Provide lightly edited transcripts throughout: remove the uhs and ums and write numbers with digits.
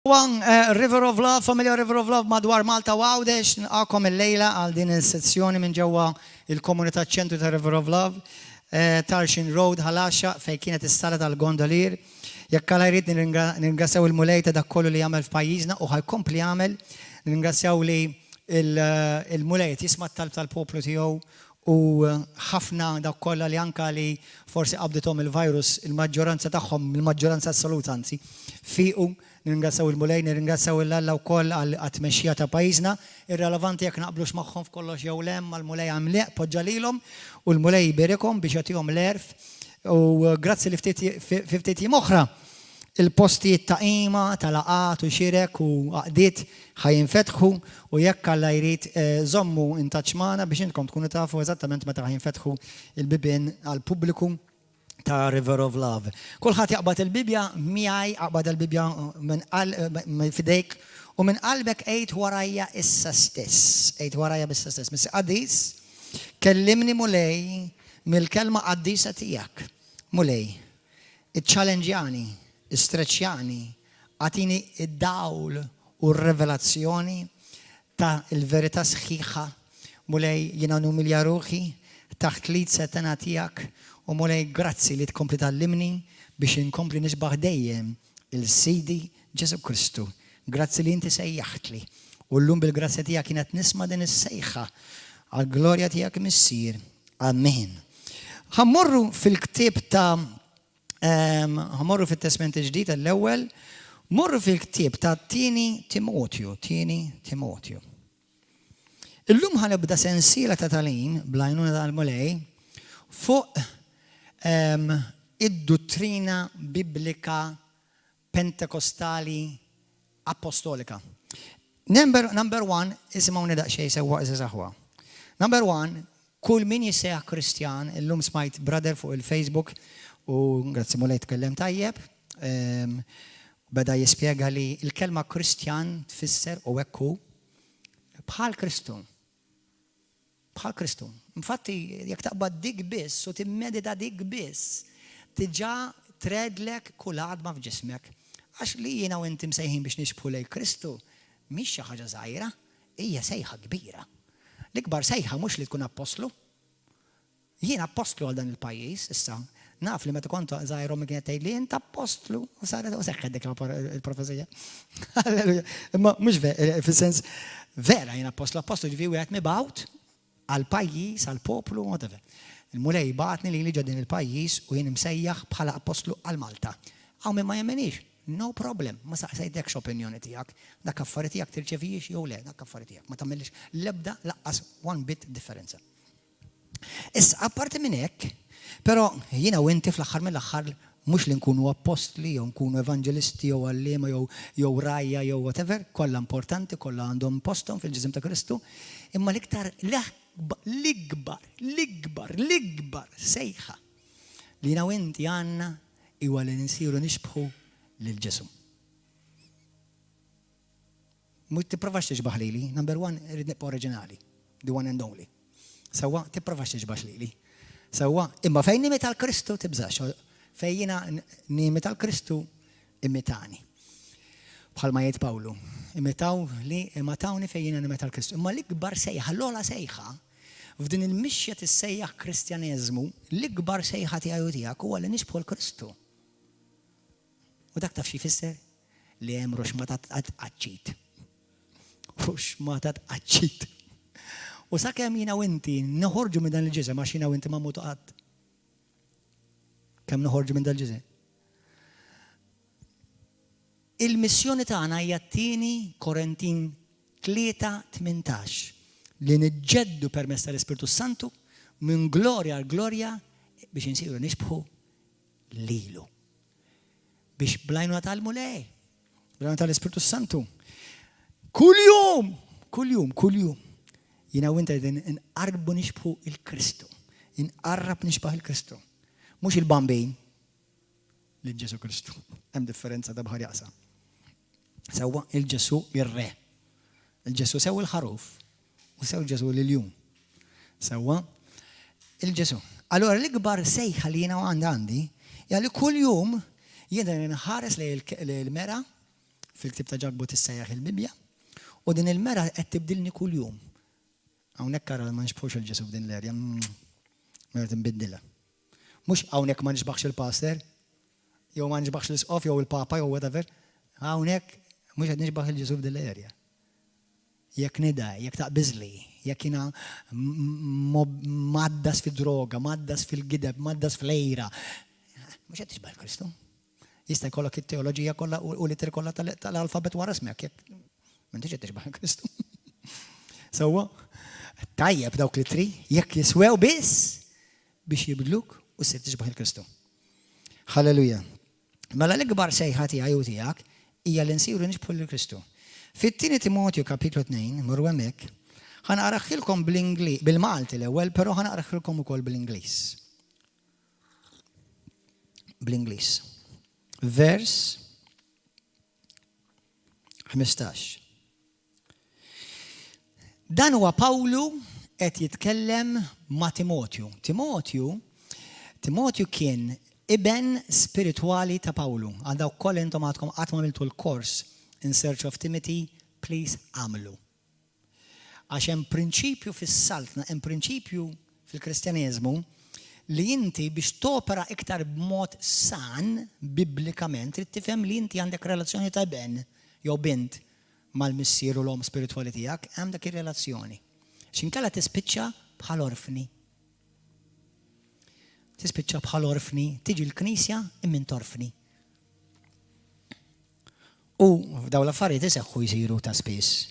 One River of Love, familja River of Love madwar Malta u Għawdex, nilqakom il-lejla għal din il-sezzjoni minn ġewwa il-komunità ċentru ta' River of Love, Tarshin Road, Ħalaxa, fejn kienet is-sala tal-gondolier. Jekk alla jrid nirringrazzjaw il-mulej ta' dak kollu li jagħmel f'pajjiżna u ħajkompli jagħmel, nirringrazzjaw li il-mulej jisma' t-talb tal-poplu tiegħu u ħafna dak kollha li anke li forsi qabdithom il-virus, il-maġġoranza tagħhom, il-maġġoranza assoluta anzi, fiequ. Nirringrazzaw il-mulej, nirringrazzaw il-Alla wkoll għat-tmexxija ta' pajjiżna, irrelevanti jekk naqblux magħhom f'kollox jew le, mal-mulej għamleq poġġa lilhom u l-mulej jberikhom biex jagħtihom l-erf. U grazzi li ftit oħra il-postijiet ta' qima, ta' laqat u xirek u għaqdiet ħajinfetħu u jekk Alla jrid żommu intaċ magħna biex intkom tkunu tafu eżattament meta ħajinfetħu il-bibien għall-pubbliku ta' River of Love. Kulħadd jaqbad il-Bibja, miegħi jaqbad il-Bibja minn fidejk u minn qalbek għid warajja issa stess. Għid warajja bissa stess. Miss Qaddis, kellimni mulej mill-kelma qaddisa tiegħek. Mulej, iċ-challengejani, istreċjani, għatini id-dawl u r-revelazzjoni ta' il-verità sħiħa. Mulej jiena numilja ruħi taħt lid setena tiegħek. U mulej grazzi li tkompli tallimni biex inkompli nisbaħ dejjem il-sidi Ġesu Kristu. Grazzi li inti sejjaħtli. U llum bil-grazzja tiegħek kienet nisma' din is-sejħa għall-glorja tiegħek missier. Amen. Ħammorru fil-ktieb ta' ħammorru fit-Testament il-Ġdid l-ewwel, morru fil-ktieb ta' Tieni Timotju. Illum ħanibda sensiela ta' talim bl-għajnuna tal-mulej fuq id-dottrina biblika pentekostali apostolika. Number one, isimgħuni daqsxejn sewwa saħwa. Number one, kull min jissejjaħ Kristjan, illum smajt brother fuq il-Facebook u grazzi mulej tkellem tajjeb, beda jispjega li l-kelma Kristjan tfisser u hekk hu bħal Kristu. Bħal Kristu. Infatti, jekk taqbad dik biss u timmedita dik biss, diġà tredlek kull għadma f'ġismek. Għax li jiena u inti msejħin biex nixbħu lejn Kristu, mhix xi ħaġa żgħira, hija sejħa kbira. L-ikbar sejħa mhux li tkun apostlu. Jien apostlu għal dan il-pajjiż, issa naf li meta kont żgħir ommi kienet tgħidli int apostlu u saret u seħħet dik il-profezija. Alleluja. Imma mhux fis-sens vera jien apostlu ġifieri wieħed mibgħut għal-pajjiż, għal-poplu, whatever. Il-mulej baħtni li ġodin il-pajjiż u jien msejjaħ bħala apostlu għal-Malta. Għaw minn ma jemmenix, no problem, ma saqsajdekx opinjoni tijak, dak affari tijak tirċevijiex jew le, dak affari tijak, ma tammellix lebda laqqas one bit differenza. Issa, apparti minn hekk, però jiena u inti fl-aħħar mill-aħħar mhux li nkunu apostli, jew nkunu evangelisti, jew għalliema, jew rajja, jew whatever, kollha importanti, kollha għandhom posthom fil-ġisem ta' Kristu, imma l-iktar l-ikbar sejħa li jiena u inti għandna huwa li nsiru nixbħu lil Ġesu. Mhux tipprovax tiġbaħ lili, number one irid nibqa' oriġinali, the one and only. Sewwa tipprovax tiġbaħ lili. Sewwa imma fejn nimita l-Kristu tibżax. Fejn jiena nimita l-Kristu imitani. Bħalma jgħid Pawlu, imitawni fejn jiena nimita l-Kristu. Imma l-ikbar sejħa, l-ogħla sejħa, f'din il-mixja tissejjaħ Kristjaneżmu, l-ikbar sejħa tiegħi u tiegħek huwa li nixbħu l-Kristu. U dak taf xi jfisser? Li hemm ruxma ta' tqaċċit. Ruxma ta' tqaċċit. U sakemm jiena u inti noħorġu minn dan il-ġisem għax jiena u inti ma mutu qatt. Kemm noħorġu minn dan il-ġisem? Il-missjoni tagħna hija Tieni Korintin 3:18 li niġġeddu permezz tal-Ispiritu Santu minn glorja għal glorja biex insiru nixbħu lilu. Biex blajnuna tal-mulej, blajnuna tal-Ispiritu Santu. Kull jum. Jiena u inti inqarbu nixbħu il-Kristu. Inqarrab nixbaħ il-Kristu. Mhux il-bambin li Ġesu Kristu. Hemm differenza ta' bħal jaqsa. Sewwa il-Ġesu ir-Re. Il-Ġesu sew il-ħaruf u sew Ġesu lill-jum. Sewwa il-Ġesu. Allora l-ikbar sejħa li jiena għandi hija li kull jum jiena nħares lejn il-mera fil-ktib ta' Ġakbu tissejjaħ il-Bibja, u din il-mera qed tibdilni kuljum. Hawnhekk ara ma nixbħux il-Ġesu f'din l-erja, mera tinbiddilha. Mhux hawnhekk ma nixbaħx il-pastor, jew ma nixbaħx l-isqof jew il-papa jew whatever, hawnhekk mhux qed nixbaħ il-Ġesu f'din l-erja. Jekk nida, jekk taqbiżli, jekk jiena maddas fid-droga, maddas fil-gideb, maddas fl-ejra, mhux qed tixbaħ il-Kristu. Jista' jkollok it-teoloġija kollha u l-ittri kollha tal-alfabet wara smek, jekk m'intix qed tixbaħ il-Kristu. Sewwa, tajjeb dawk l-ittri jekk jiswew biss biex jibdluk u ssir tixbaħ il-Kristu. Halleluja. Mela l-ikbar sejħa tiegħi u tiegħek hija li nsiru nixbħu lill-Kristu. Fit-2 Timotju kapitlu 2, morru hemmhekk, ħanaqraħilkom bil-Malti l-ewwel, però ħanaqraħilkom ukoll bl-Ingliż. Bl-Ingliż. Vers 15. Dan huwa Pawlu qed jitkellem ma' Timotju. Timotju kien iben spiritwali ta' Pawlu. Għal dawk koll intom għadkom qatt ma għamiltu l-kors In Search of Timothy, please għamlu. Għax hemm prinċipju fis-saltna, hemm prinċipju fil-Kristjaneżmu li inti biex topera iktar b'mod san biblikament trid tifhem li inti għandek relazzjoni ta' ben jew bint mal-missier u l-om spiritwali tiegħek, hemm dak ir-relazzjoni. X'inkella tispiċċa bħal orfni. Tispiċċa bħal orfni, tiġi l-Knisja immin torfni. U f'daw l-affarijiet iseħħu jsiru ta' spiss.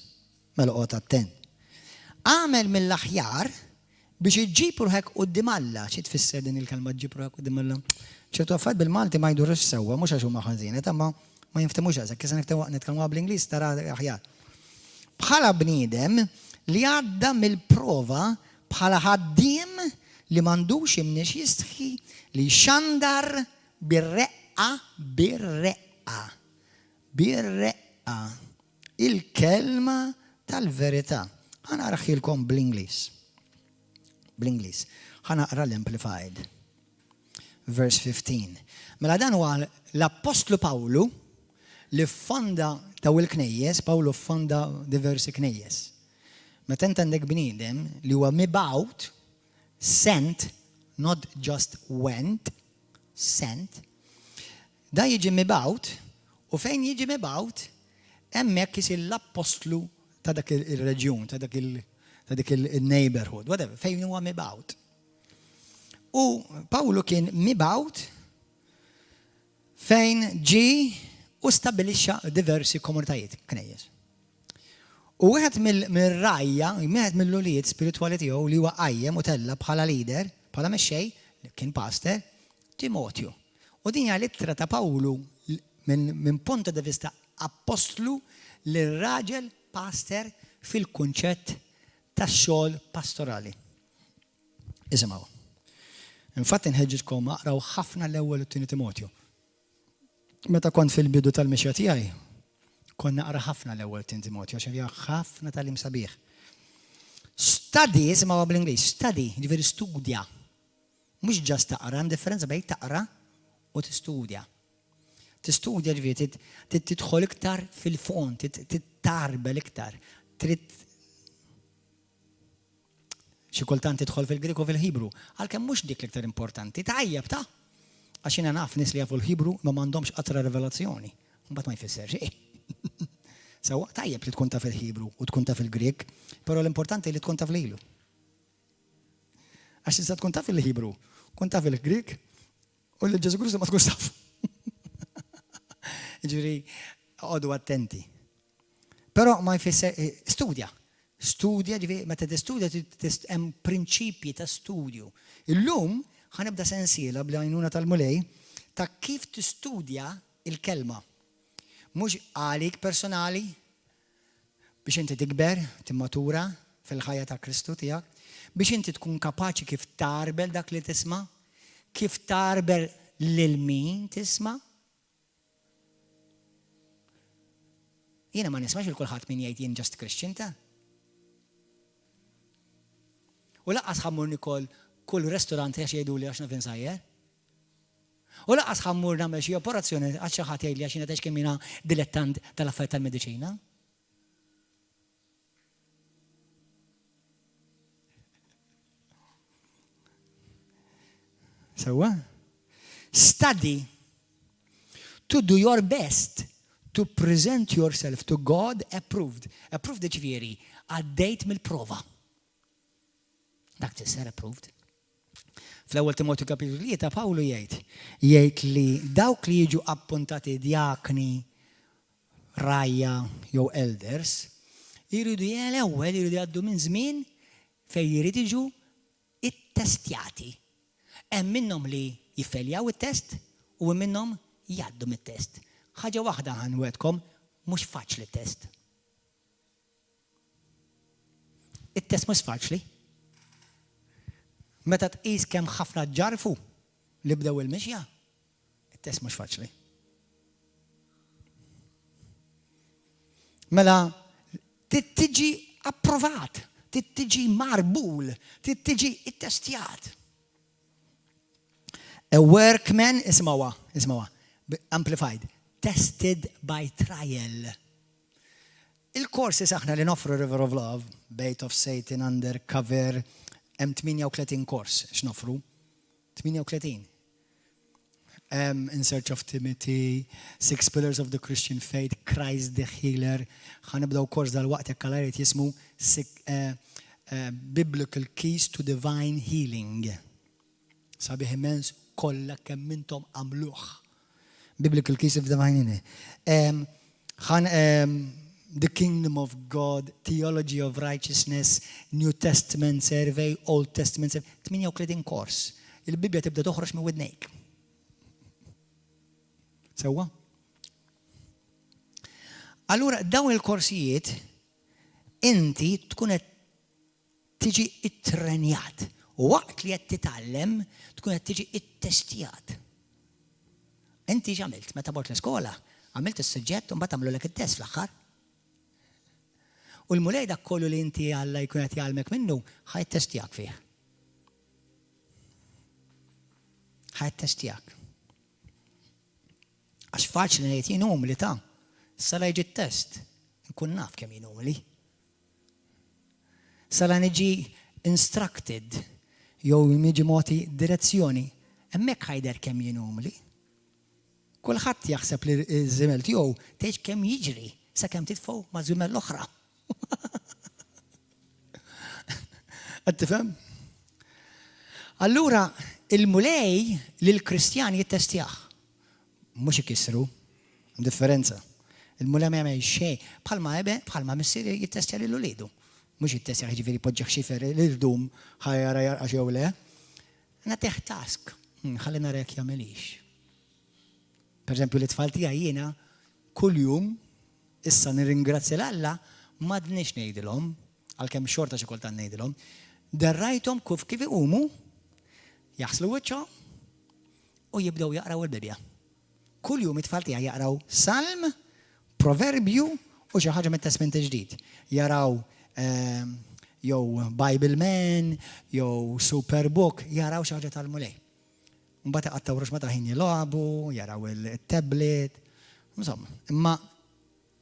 Mela qgħod attent. Għamel mill-aħjar biex iġġib ruħek quddiem Alla. Xi tfisser din il-kelma ġġib ruħek quddiem Alla? ċertu affarijiet bil-Malti ma jdurux sewwa, mhux għax huma ħażinet, imma ma jinftemux għazek, kisa nitkellmu bl-Ingliż tara aħjar. Bħala bniedem li għadda mill-prova bħala ħaddiem li m'għandux imniex jistħi li xandar birreqqa il-kelma tal-verità. Ħana raħilkom bl-Ingliż. Ħana aqra l-Amplified. Verse 15. Mela dan huwa l-Apostlu Pawlu li fonda ta' il-knejjes, Pawlu fonda diversi knejjes. Meta int għandek bniedem li huwa mibgħut, sent, not just went, sent, da jiġi mibgħut u fejn jiġi mibgħut hemmhekk isir l-apostlu ta' dak il-reġjun, ta' dak il-neighborhood, whatever, fejn huwa mibgħut. U Pawlu kien mibgħut fejn ġi u stabilixxa diversi komunitajiet knejjes. U wieħed mill-rajja, wieħed mill-ulijiet spirituali tiegħu li huwa qajjem u tella bħala leader, bħala mexxej, kien pastor, Timotju. U din hija littra ta' Pawlu minn punt di vista apostlu lir-raġel pastor fil-kunċett tax-xogħol pastorali. Isimgħu. Infatti nħeġġitkom aqraw ħafna l-ewwel u t-tieni Timotju. Meta kont fil-bidu tal-mixja tiegħi, konna naqra ħafna l-ewwel tin Timotju għax hija ħafna tal-im sabiħ. Study, isimgħu bl-Ingliż, study, ġifieri studja. Mhux ġast taqra, hemm differenza bejn taqra u tistudja. Tistudja ġifieri tidħol iktar fil-fond, titarbel iktar. Trid xi kultant tidħol fil-Grieg u fil-Ħibru, għalkemm mhux dik l-iktar importanti, tajjeb ta' għax jiena naf nies li jafu l-Ħibru ma m'għandhomx qatra rivelazzjoni, mbagħad ma jfisser xejn. Sewwa tajjeb li tkun taf il-Ħibru u tkun taf il-Grieg, però l-importanti li tkun taf lilu. Għax tista' tkun taf il-Ħibru, tkun taf il-Grieg u l Ġesu Kristu ma tkunx taf. Ġifieri għodu attenti. Però ma jfisser studja ġifieri meta tistudja hemm prinċipji ta' studju. Illum ħanibda sensiela bl-għajnuna tal-mulej ta' kif tistudja il-kelma. Mhux għalik personali biex inti tikber, timmatura fil-ħajja ta' Kristu tiegħek, biex inti tkun kapaċi kif tarbel dak li tisma', kif tarbel lil min tisma'. Jiena ma nismax il kulħadd min jgħid jien just Christian ta'. U laqqas ħammurni kull restorant għax jgħidu li għax nafin sajjer. U laqas ħammur nagħmel xi operazzjoni għax xi ħadd jgħidli għax jiena tex kemm jiena dilettant tal-affarijiet tal-mediċina. Sewwa? Study to do your best to present yourself to God approved. Approved ġifieri għaddejt mill-prova. Dak tisser approved. Fl-ewwel Timotju kapitlu 3 Pawlu jgħid li dawk li jiġu appuntati djakni, rajja jew elders jridu l-ewwel jridu jgħaddu minn żmien fejn jrid jiġu ittestjati. Hemm minnhom li jiffeljaw it-test u hemm minnhom jgħaddu mit-test. Ħaġa waħda ħanwedkom mhux faċli t-test. It-test mhux faċli. Meta tqis kemm ħafna ġarfu li bdew il-mixja, it-test mhux faċli. Mela tiġi approvat, tiġi marbul, tiġi ittestjat. A workman, ismawa, amplified, tested by trial. Il-korsi saħna li nofru River of Love, Bait of Satan, Undercover, hemm 38 kors x'nofru. 38. In Search of Timothy, 6 Pillars of the Christian Faith, Christ the Healer. Ħanibdew kors dal-waqt jekk għalarit jismu Biblical Keys to Divine Healing. Sabiħ immens kollha kemm intom għamluh. Biblical Keys of Divine Healing. The Kingdom of God, Theology of Righteousness, New Testament Survey, Old Testament Survey, 38 kors. Il-Bibja tibda toħroġ minn widnejk. Sewwa? Allura dawn il-korsijiet inti tkun qed tiġi ittrenjat. U waqt li qed titgħallem tkun qed tiġi ittestjat. Inti x'għamilt meta mort l-iskola? Għamilt is-suġġett u mbagħad għamlulek it-test fl-aħħar. U l-mulej dak kollu li inti Alla jkun qed jgħalmek minnu ħajttestjak fih. Ħajttestjak. Għax faċli ngħid jien umli ta' sala jiġi t-test, nkun naf kemm jien umli. Sala niġi instructed jew jiġi mogħti direzzjoni, hemmhekk ħajder kemm jien umli. Kulħadd jaħseb li ż-żimel tiegħu tgħid kemm jiġri sakemm titfgħu ma' żimel l-oħra. Qed tifhem? Allura il-mulej lill-Kristjan jittestjah. Mhux ikissru, differenza. Il-mulej ma jagħmel xejn bħalma missier jittestja lil uliedu. Mhux jittestja jiġifieri poġġeħ xifer l-irdum ħajara jarqax jew le. Nagħtih task, ħalli nara jekk jagħmelix. Pereżempju l-itfal tiegħi jiena kuljum issa nirringrazzja l-Alla m'għadniex ngħidilhom għalkemm xorta xi kultant ngħidilhom, darrajthom kif iqumu, jaħslu wiċċhom u jibdew jaqraw il-Bibja. Kuljum it-tfal tiegħi jaqraw Salm, Proverbju u xi ħaġa mit-Testament ġdid. Jaraw jew Bible Man, jew Superbook, jaraw xi ħaġa tal-mulej. Mbagħad iqattaw rux meta ħin jilagħbu, jaraw il-tablet. Insomma, imma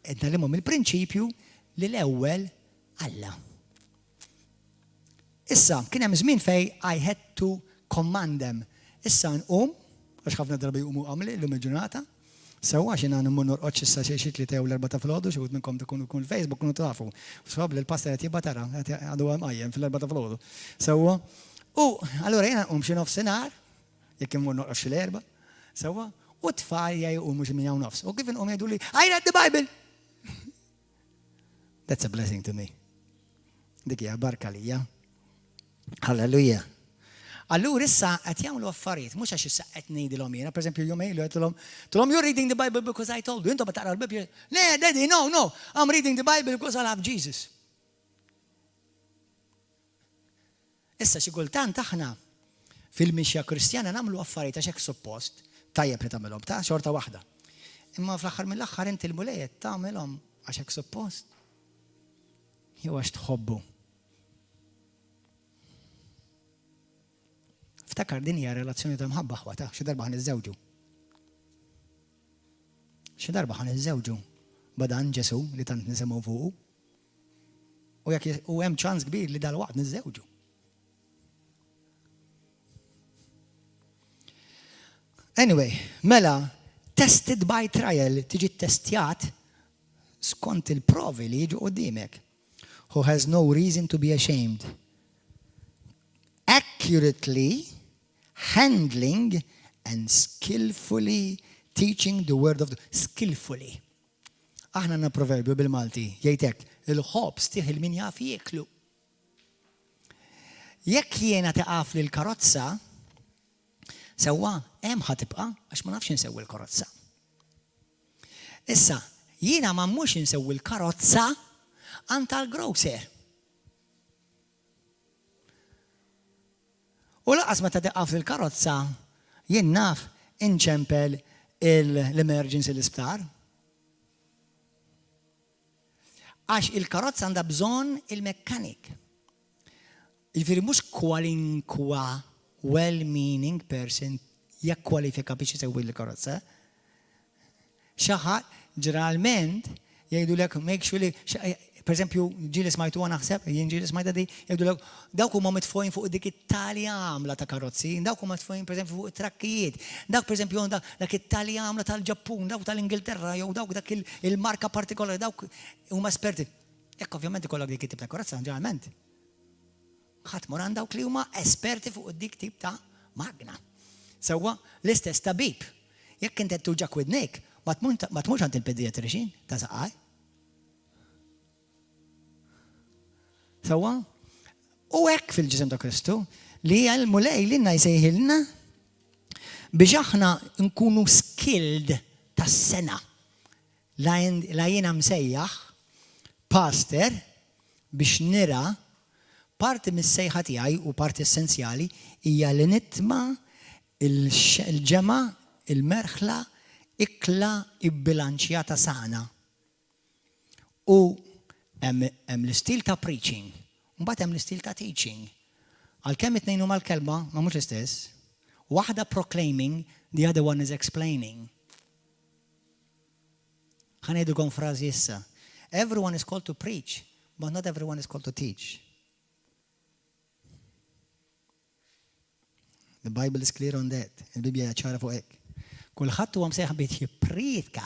qed nagħlimhom il-prinċipju li l-ewwel Alla. Issa, kien hemm żmien fej I had to command them. Issa nqum, għax ħafna drabi jqumu għamli llum il-ġurnata, sewwa xi nagħmel ma norqodx issa xi tlieta jew l-erba' ta' filgħodu, xi wħud minnkom tkunu Facebook kunu tafu. Sfabbli l-pastor qed jibgħat tara, għadu hemm qajjem fil-erba' ta' filgħodu. Sewwa. U allura jiena nqum xi nofsinhar, jekk immur norqod xi l-erba', sewwa, u t-tfal jgħumu xi minn nofs. U kif inqum jgħidu li I read the Bible. That's a blessing to me. Dik hija barka lija. Halleluja. Allura issa qed jagħmlu affarijiet, mhux għax issa qed ngħidilhom jiena, pereżempju jumejn li qedtilhom you're reading the Bible because I told you. Intom taqra l-Bibja. Le, Daddy, no. I'm reading the Bible because I love Jesus. Issa xi kultant aħna fil-mixja Kristjana nagħmlu affarijiet għax hekk suppost, tajjeb li tagħmilhom ta' xorta waħda. Imma fl-aħħar mill-aħħar inti l-mulej tagħmilhom għax hekk suppost. Jew għax tħobbu. Iftakar din hija relazzjoni ta' mħabba ħwata, xi darba ħaniżżewġu. Xi darba ħaniżżewġu badan Ġesu li tant nisimgħu fuqu. U hemm ċans kbir li dalwaqt niżżewġu. Anyway, mela, tested by trial, tiġi testjat skont il-provi li jiġu qudiemek. Who has no reason to be ashamed. Accurately handling and skillfully teaching the word of the skillfully. Aħna għandna proverbju bil-Malti, jgħidlek, il-ħobs tieħ min jaf jieklu. Jekk jiena taqaf li l-karozza, sewwa hemm ħatibqa' għax ma nafx insewwi l-karozza. Issa, jiena ma mhux insewwi l-karozza għand tal-grocer. U laqas meta taqaf il-karozza, jien naf inċempel l-emergency l-isptar. Għax il-karozza għandha bżonn il-mekkanik. Jiġifieri mhux kwalinkwa well-meaning person jakkwalifika biex isewwi l-karozza. Xi ħadd ġeneralment jgħidulek make sure li pereżempju ġieli smajtu naħseb, jien ġieli smajta di jgħidulek dawk huma mitfojn fuq dik it-talja għamla ta' karozzi, dawk huma mitfojn pereżempju fuq it-trakkijiet, dawk pereżempju dak it-talja għamla tal-Ġappun, dawk tal-Ingilterra jew dawk dak il-marka partikolari, dawk huma esperti. Jekk ovvjament ikollok dik it-tip ta' karozza ġeneralment. Ħadd mor għand dawk li huma esperti fuq dik tip ta' magna. Sewwa l-istess tabib. Jekk inti tuġak widnejk, ma tmurx għand il-pediatrician ta' saqaj. Sewwa? U hekk fil-ġisem ta' Kristu li l-mulej li jsejħilna biex aħna nkunu skilled tas-sena. La jiena msejjaħ pastor biex nira parti mis-sejħa tiegħi u parti essenzjali hija li nitma' il-ġema, il-merħla, ikla ibbilanċjata sana. U hemm l-istil ta' preaching, mbagħad hemm l-istil ta' teaching. Għalkemm it-tnejn huma l-kelma ma mhux l-istess. Waħda proclaiming, the other one is explaining. Ħanejdulkom frażi issa. Everyone is called to preach, but not everyone is called to teach. The Bible is clear on that. Il-Bibja ċara fuq hekk. Kulħadd huwa msejħ biex jippriedka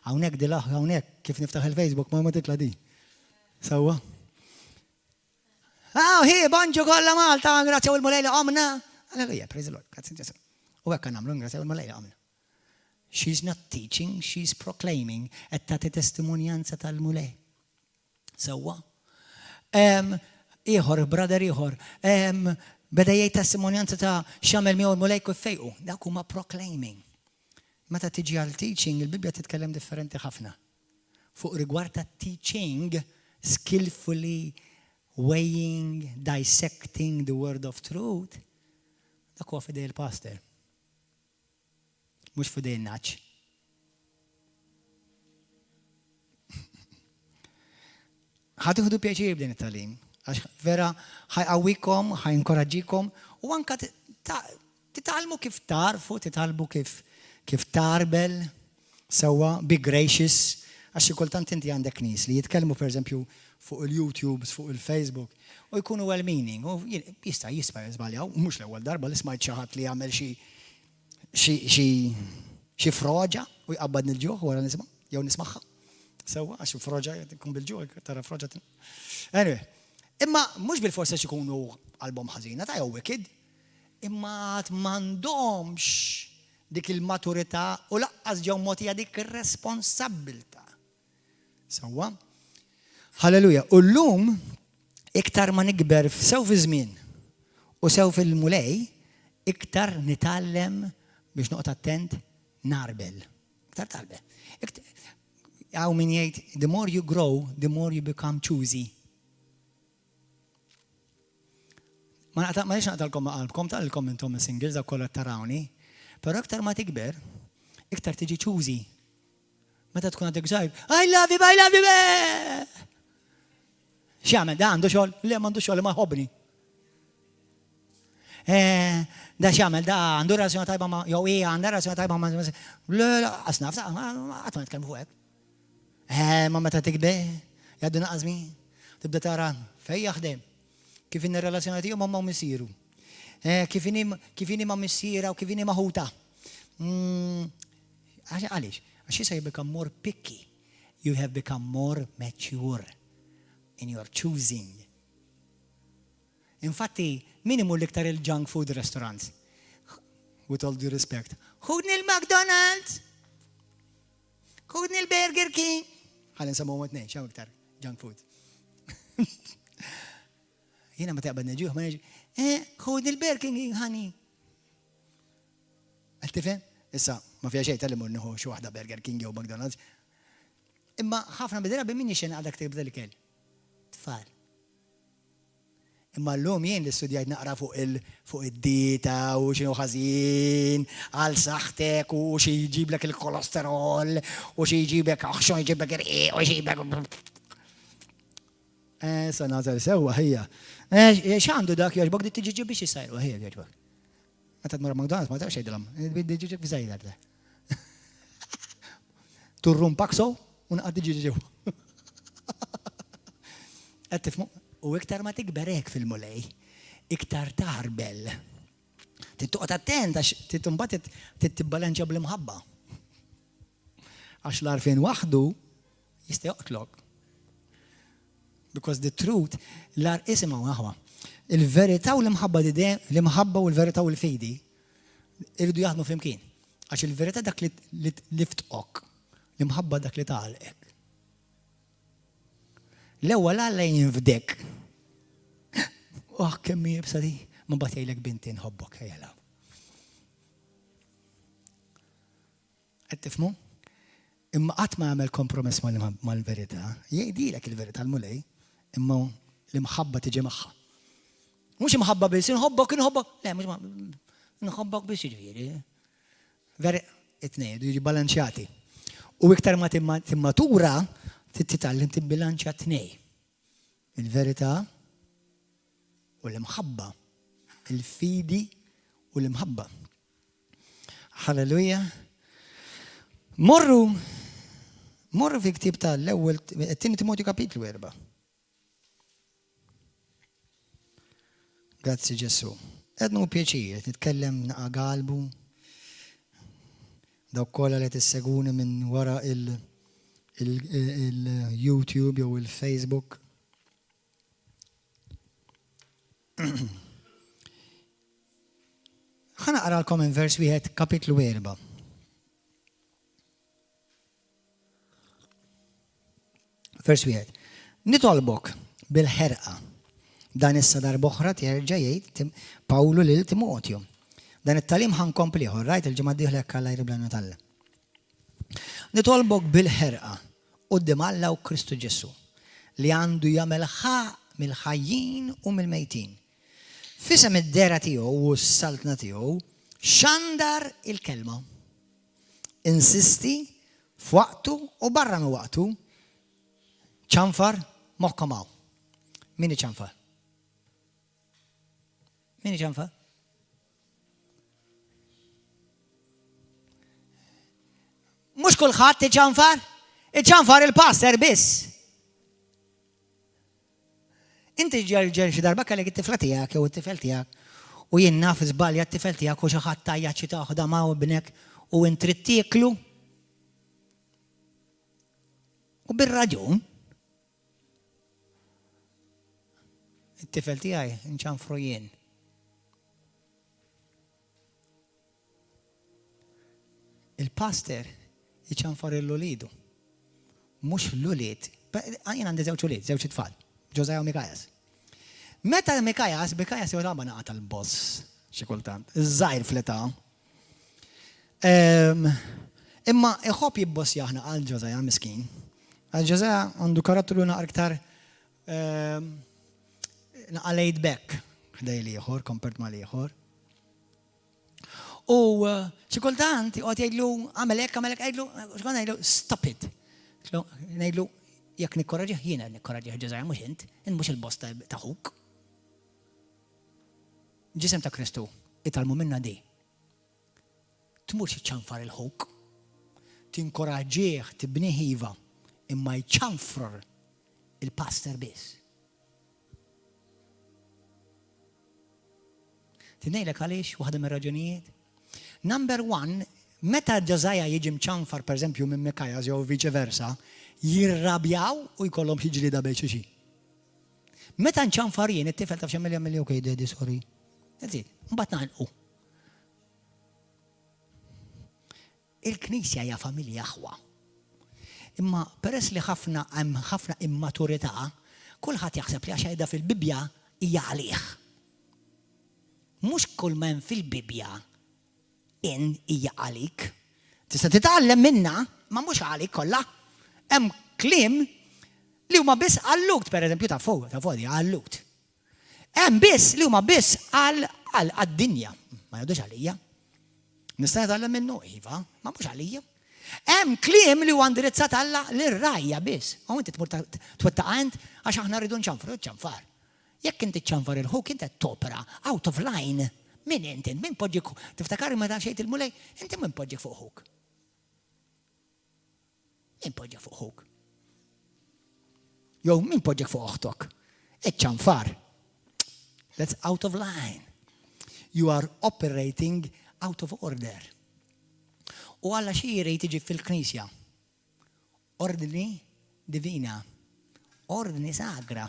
hawnhekk dilaħ hawnhekk kif niftaħ il-Facebook ma titla' di. Sewwa. Hi bonġu kollha Malta, grazzja u l-mulejla għamna. Alleluja, praise the Lord. Grazzi Ġesu. U hekk nagħmlu grazzja u l-mulejla għamna. She's not teaching, she's proclaiming qed tagħti testimonjanza tal-mulej. Sewwa. Ieħor, brother ieħor, beda jgħid testimonjanza ta' x'għamel miegħu l-mulej kif fejqu. Dak huma proclaiming. Meta tiġi għal teaching, il-Bibja titkellem differenti ħafna. Fuq rigward ta' teaching, skillfully weighing, dissecting the word of truth, dak huwa fidej il-pastor. Mhux fidej naċ. Ħadd pjaċir b'din it-tagħlim. Għax vera ħajqawwikom, ħajinkoraġġikom u anke titgħallmu kif tarfu, titgħallmu kif tarbel, sewwa, be gracious, għax xi kultant inti għandek nies li jitkellmu pereżempju fuq il-YouTube, fuq il-Facebook, u jkunu well-meaning, u jista' jiżbaljaw, mhux l-ewwel darba li smajt xi ħadd li jagħmel xi froġa u jqabbad il-ġuħ wara nisma' jew nismagħha. Sewwa għax froġa tkun bil-ġuħ, tara froġa. Anyway, imma mhux bil-forsa x'ikunu qalbhom ħażina ta' jew wicked, imma m'għandhomx dik il-maturità u laqqas ġew mogħtija dik ir-responsabbiltà. Sewwa? Halleluja. U llum iktar ma nikber sew fi żmien u sew fil-mulej, iktar nitgħallem biex noqgħod attent narbel. Iktar talbel. Hawn min jgħid the more you grow, the more you become choosy. Ma nix naqtalkom qalbkom tal-kom intom singles dak kollha tarawni, però iktar ma tikber, iktar tiġi choosy. Meta tkun għadek żgħir, I love you. X'jagħmel da għandu xogħol? Le m'għandu xogħol ma ħobbni. Da x'jagħmel da għandu relazzjoni tajba ma' jew hija għandha relazzjoni tajba ma' le qasna qatt ma nitkellmu fuq hekk. Ma meta tikber, jgħaddu naqas żmien, tibda tara fejn jaħdem, kif in ir-relazzjoni tiegħu ma' missieru. Kif inhi ma' missiera u kif inhi maħuta. Għaliex? Għax issa you become more picky. You have become more mature in your choosing. Infatti, min imur l-iktar il-junk food restaurants? With all due respect. Ħudni l-McDonald's. Ħudni l-Burger King. Ħalli nsammu għatnej, xaw iktar junk food. Jina ma taqbad neġuħ, ma neġuħ. Ħudni l-Burger King, ħani. Għattifem? Issa, ma fija xej tal-imur nħu xi waħda Burger King jew McDonald's. Imma ħafna bidra min jixen għadak tibda l-kell. Tfal. Imma l-lum jien li studjajt naqra fuq id-dieta u xinu ħażin, għal saħtek u xi jġiblek il-kolesterol u xi jġiblek aħxon jġiblek ir-qiq u xi jġiblek. Sa nażel sewwa ħija. X'għandu dak jogħġbok di tiġi biex jisajru ħija jogħġbok. Meta tmur McDonald's ma tafx jgħidilhom, biddi ġiġi f'żejda. Turrum pakso u naqgħod ġiġi ġew. Qed tifhmu? U iktar ma tikber hekk fil-mulej, iktar tarbel. Tittoqgħod attent għax timbagħad titibbalanċja bl-imħabba. Għax l-arfin waħdu jista' joqtlok. Because the truth, isimgħu aħwa. Il-verità u l-imħabba l-imħabba u l-verità u l-fejdi irridu jaħdmu flimkien. Għax il-verità dak li ftqok, l-imħabba dak li tagħlqek. L-ewwel Alla jinfdek. Kemm jibsa di, ma bagħad jgħidlek binti nħobbok ejja. Qed tifhmu? Imma qatt ma jagħmel kompromess mal-verità, jgħidilek il-verità l-mulej, imma l-imħabba tiġi magħha. Mux imħabba bis, nħobbok. Le, mux nħobbok bis ġviri. Veri, it-nej, jiġi balanċjati. U iktar ma timmatura, tittallim tibbilanċja t-nej. Il-verità u l-imħabba. Il-fidi u l-imħabba. Halleluja. Morru fi ktib tal-ewwel, it-tieni Timotju kapitlu 4. Grazzi Ġesu. Ednu pjaċir, nitkellem naqa' qalbu. Dawk kollha li tisseguni minn wara il-YouTube jew il-Facebook. Ħa naqralkom minn vers wieħed kapitlu 4. Vers wieħed. Nitolbok bil-ħerqa. Dan issa darba oħra terġa' jgħid Pawlu lil Timotju. Dan it-talim ħankompliħu, rajt il-ġimgħa d-dieħla jekk Alla jribla Natalla. Nitolbok bil-ħerqa quddiem Alla u Kristu Ġesu li għandu jagħmel mill-ħajjin u mill-mejtin. Fisem id-dera tiegħu u s-saltna tiegħu xandar il-kelma. Insisti f'waqtu u barra minn waqtu ċanfar moħħka maw. Min iċanfar? Min iċanfar? Mux kulħadd iċanfar? Iċanfar il-passer biss. Inti ġer xi darba kellek it-tifla tiegħek jew it-tifel tiegħek u jien naf żbalja t-tifel tiegħek u xi ħadd tajjaċ xi taħda ma' ibnek u int trid tieklu. U bir-raġun. It-tifel tiegħi nċanfru jien. Il-pastor jiċanfar il-lulidu. Mux l-lulid. Jien għandi żewġ ulid, żewġ tfal. Ġożaja u Mikajas. Meta Mikajas jew laba naqa' tal-boss xi kultant. Iż-żgħir fl-età. Imma iħobb jibboss jaħna għal Ġożaja miskin. Għal Ġożaja għandu karattru naqra iktar naqa' laid back ħdej l-ieħor, kompert ma' l-ieħor. U xi kultant iqgħod jgħidlu għamel hekk jgħidlu x'kont ngħidlu stop it. Ngħidlu jekk nikkoraġġih jiena nikkoraġġih Ġożaja mhux int mhux il-boss ta' ħuk. ġisem ta' Kristu, italmu minna di. Tmurx iċċanfar il-ħuk, tinkoraġġih tibnih iva, imma jċanfrar il-pastor biss. Tinejlek għaliex waħda mir-raġunijiet? Number one, meta Ġożaja jiġi mċanfar pereżempju minn Mikaja jew viċe versa, jirrabjaw u jkollhom xi ġlieda bejn xi. Meta nċanfar jien it-tifel taf x'emmel jagħmel okej dedi sorry. Eżid, mbagħad nagħlqu. Il-Knisja hija familja aħwa. Imma peress li hemm ħafna immaturità, kulħadd jaħseb li għax qiegħda fil-Bibja hija għalih. Mhux kull men fil-Bibja hija għalik. Tista' titgħallem minna, ma mhux għalik kollha. Hemm kliem li huma biss għallukt, pereżempju ta' fuq għallukt. Hemm biss li huma biss għad-dinja, ma jgħidux għalija. Nista' nitgħallem minnu iva, ma mhux għalija. Hemm kliem li huwa indirizzat Alla lir-rajja biss. U inti tmur twettaqant għax aħna rridu nċanfar. Jekk inti ċanfar il-ħuk inti topera out of line. Min inti? Min poġġik? Tiftakar meta xejt il-mulej? Inti min poġġik fuq ħuk? Min poġġik fuq ħuk? Jew min poġġik fuq oħtok? Iċ-ċanfar. That's out of line. You are operating out of order. U Alla xi jrid tiġi fil-Knisja. Ordni divina. Ordni sagra.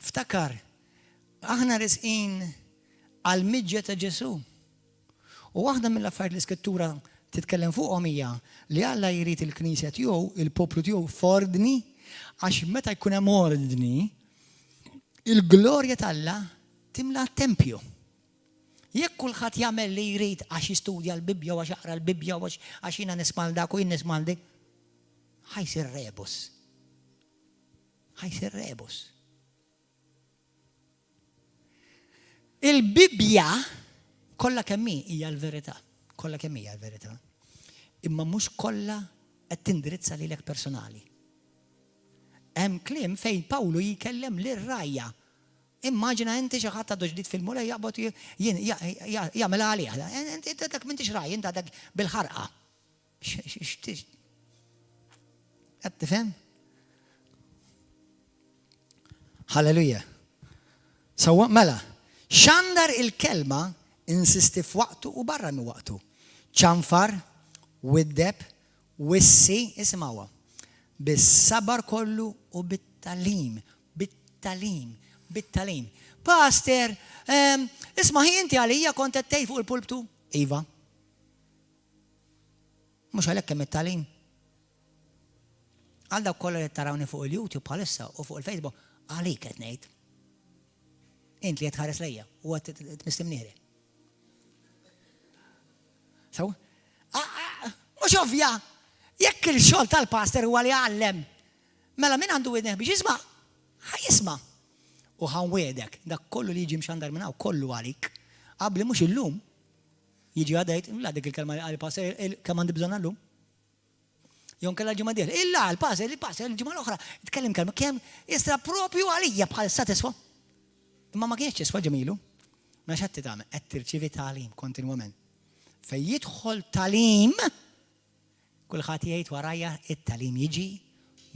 Ftakar, aħna risqin għal-miġġa ta' Ġesu. U waħda mill-affarijiet l-Iskrittura titkellem fuqhom hija li Alla jrid il-Knisja tiegħu, il-poplu tiegħu f'ordni għax meta jkun hemm ordni, il-glorja t'Alla timla t-tempju. Jekk kulħadd jagħmel li jrid għax jistudja l-Bibja u għax jaqra l-Bibja u għax jiena nisma' dak u jien nisma' dik, ħajsir rebus. Ħajsir rebus. Il-Bibja kollha kemm hija l-verità, kollha kemm hija l-verità. Imma mhux kollha qed tindirizza lilek personali. Hemm kliem fejn Pawlu jikellem lir-rajja. Immaġina inti xi ħadd għadu ġdid fil-mulej jaqbod jagħmel għalih. Inti dak m'intix raj, inti dak bil-ħarqa. Qed tifhem? Halleluja. Sewwa mela. Xandar il-kelma insisti f'waqtu u barra minn waqtu. ċanfar, widdeb, wissi, isimgħuha. Bis-sabar kollu u bit-talim. Bit-talim. Pastor, isma' inti għalija kont qed tgħid fuq il-pulptu? Iva. Mhux għalhekk hemm it-talim. Għal dawk kollha li tarawni fuq il-YouTube bħalissa u fuq il-Facebook, għalik qed ngħid. Int li jtħares lejja, u għat t-mistimniħri. So, mux ovvja, jekk il-xol tal-pastor u għali għallem, mela min għandu widneħ biex jisma, ħajisma. U ħanwedek, dak kollu li jiġi mxandar minna u kollu għalik, għabli mux il-lum, jiġi għadajt, illa dik il-kelma għal-pastor, kemm għandi bżon għallum. Jon kalla ġimma dir, illa għal-pastor, il-ġimma l-oħra, tkellim kelma, kem jistra propju għalija bħal satisfa. Imma ma kienx jiswa ġemilu, ma xatti tagħmel qed tirċievi tagħlim kontinwament. Fejn jidħol tagħlim, kulħadd jgħid warajja it-tagħlim jiġi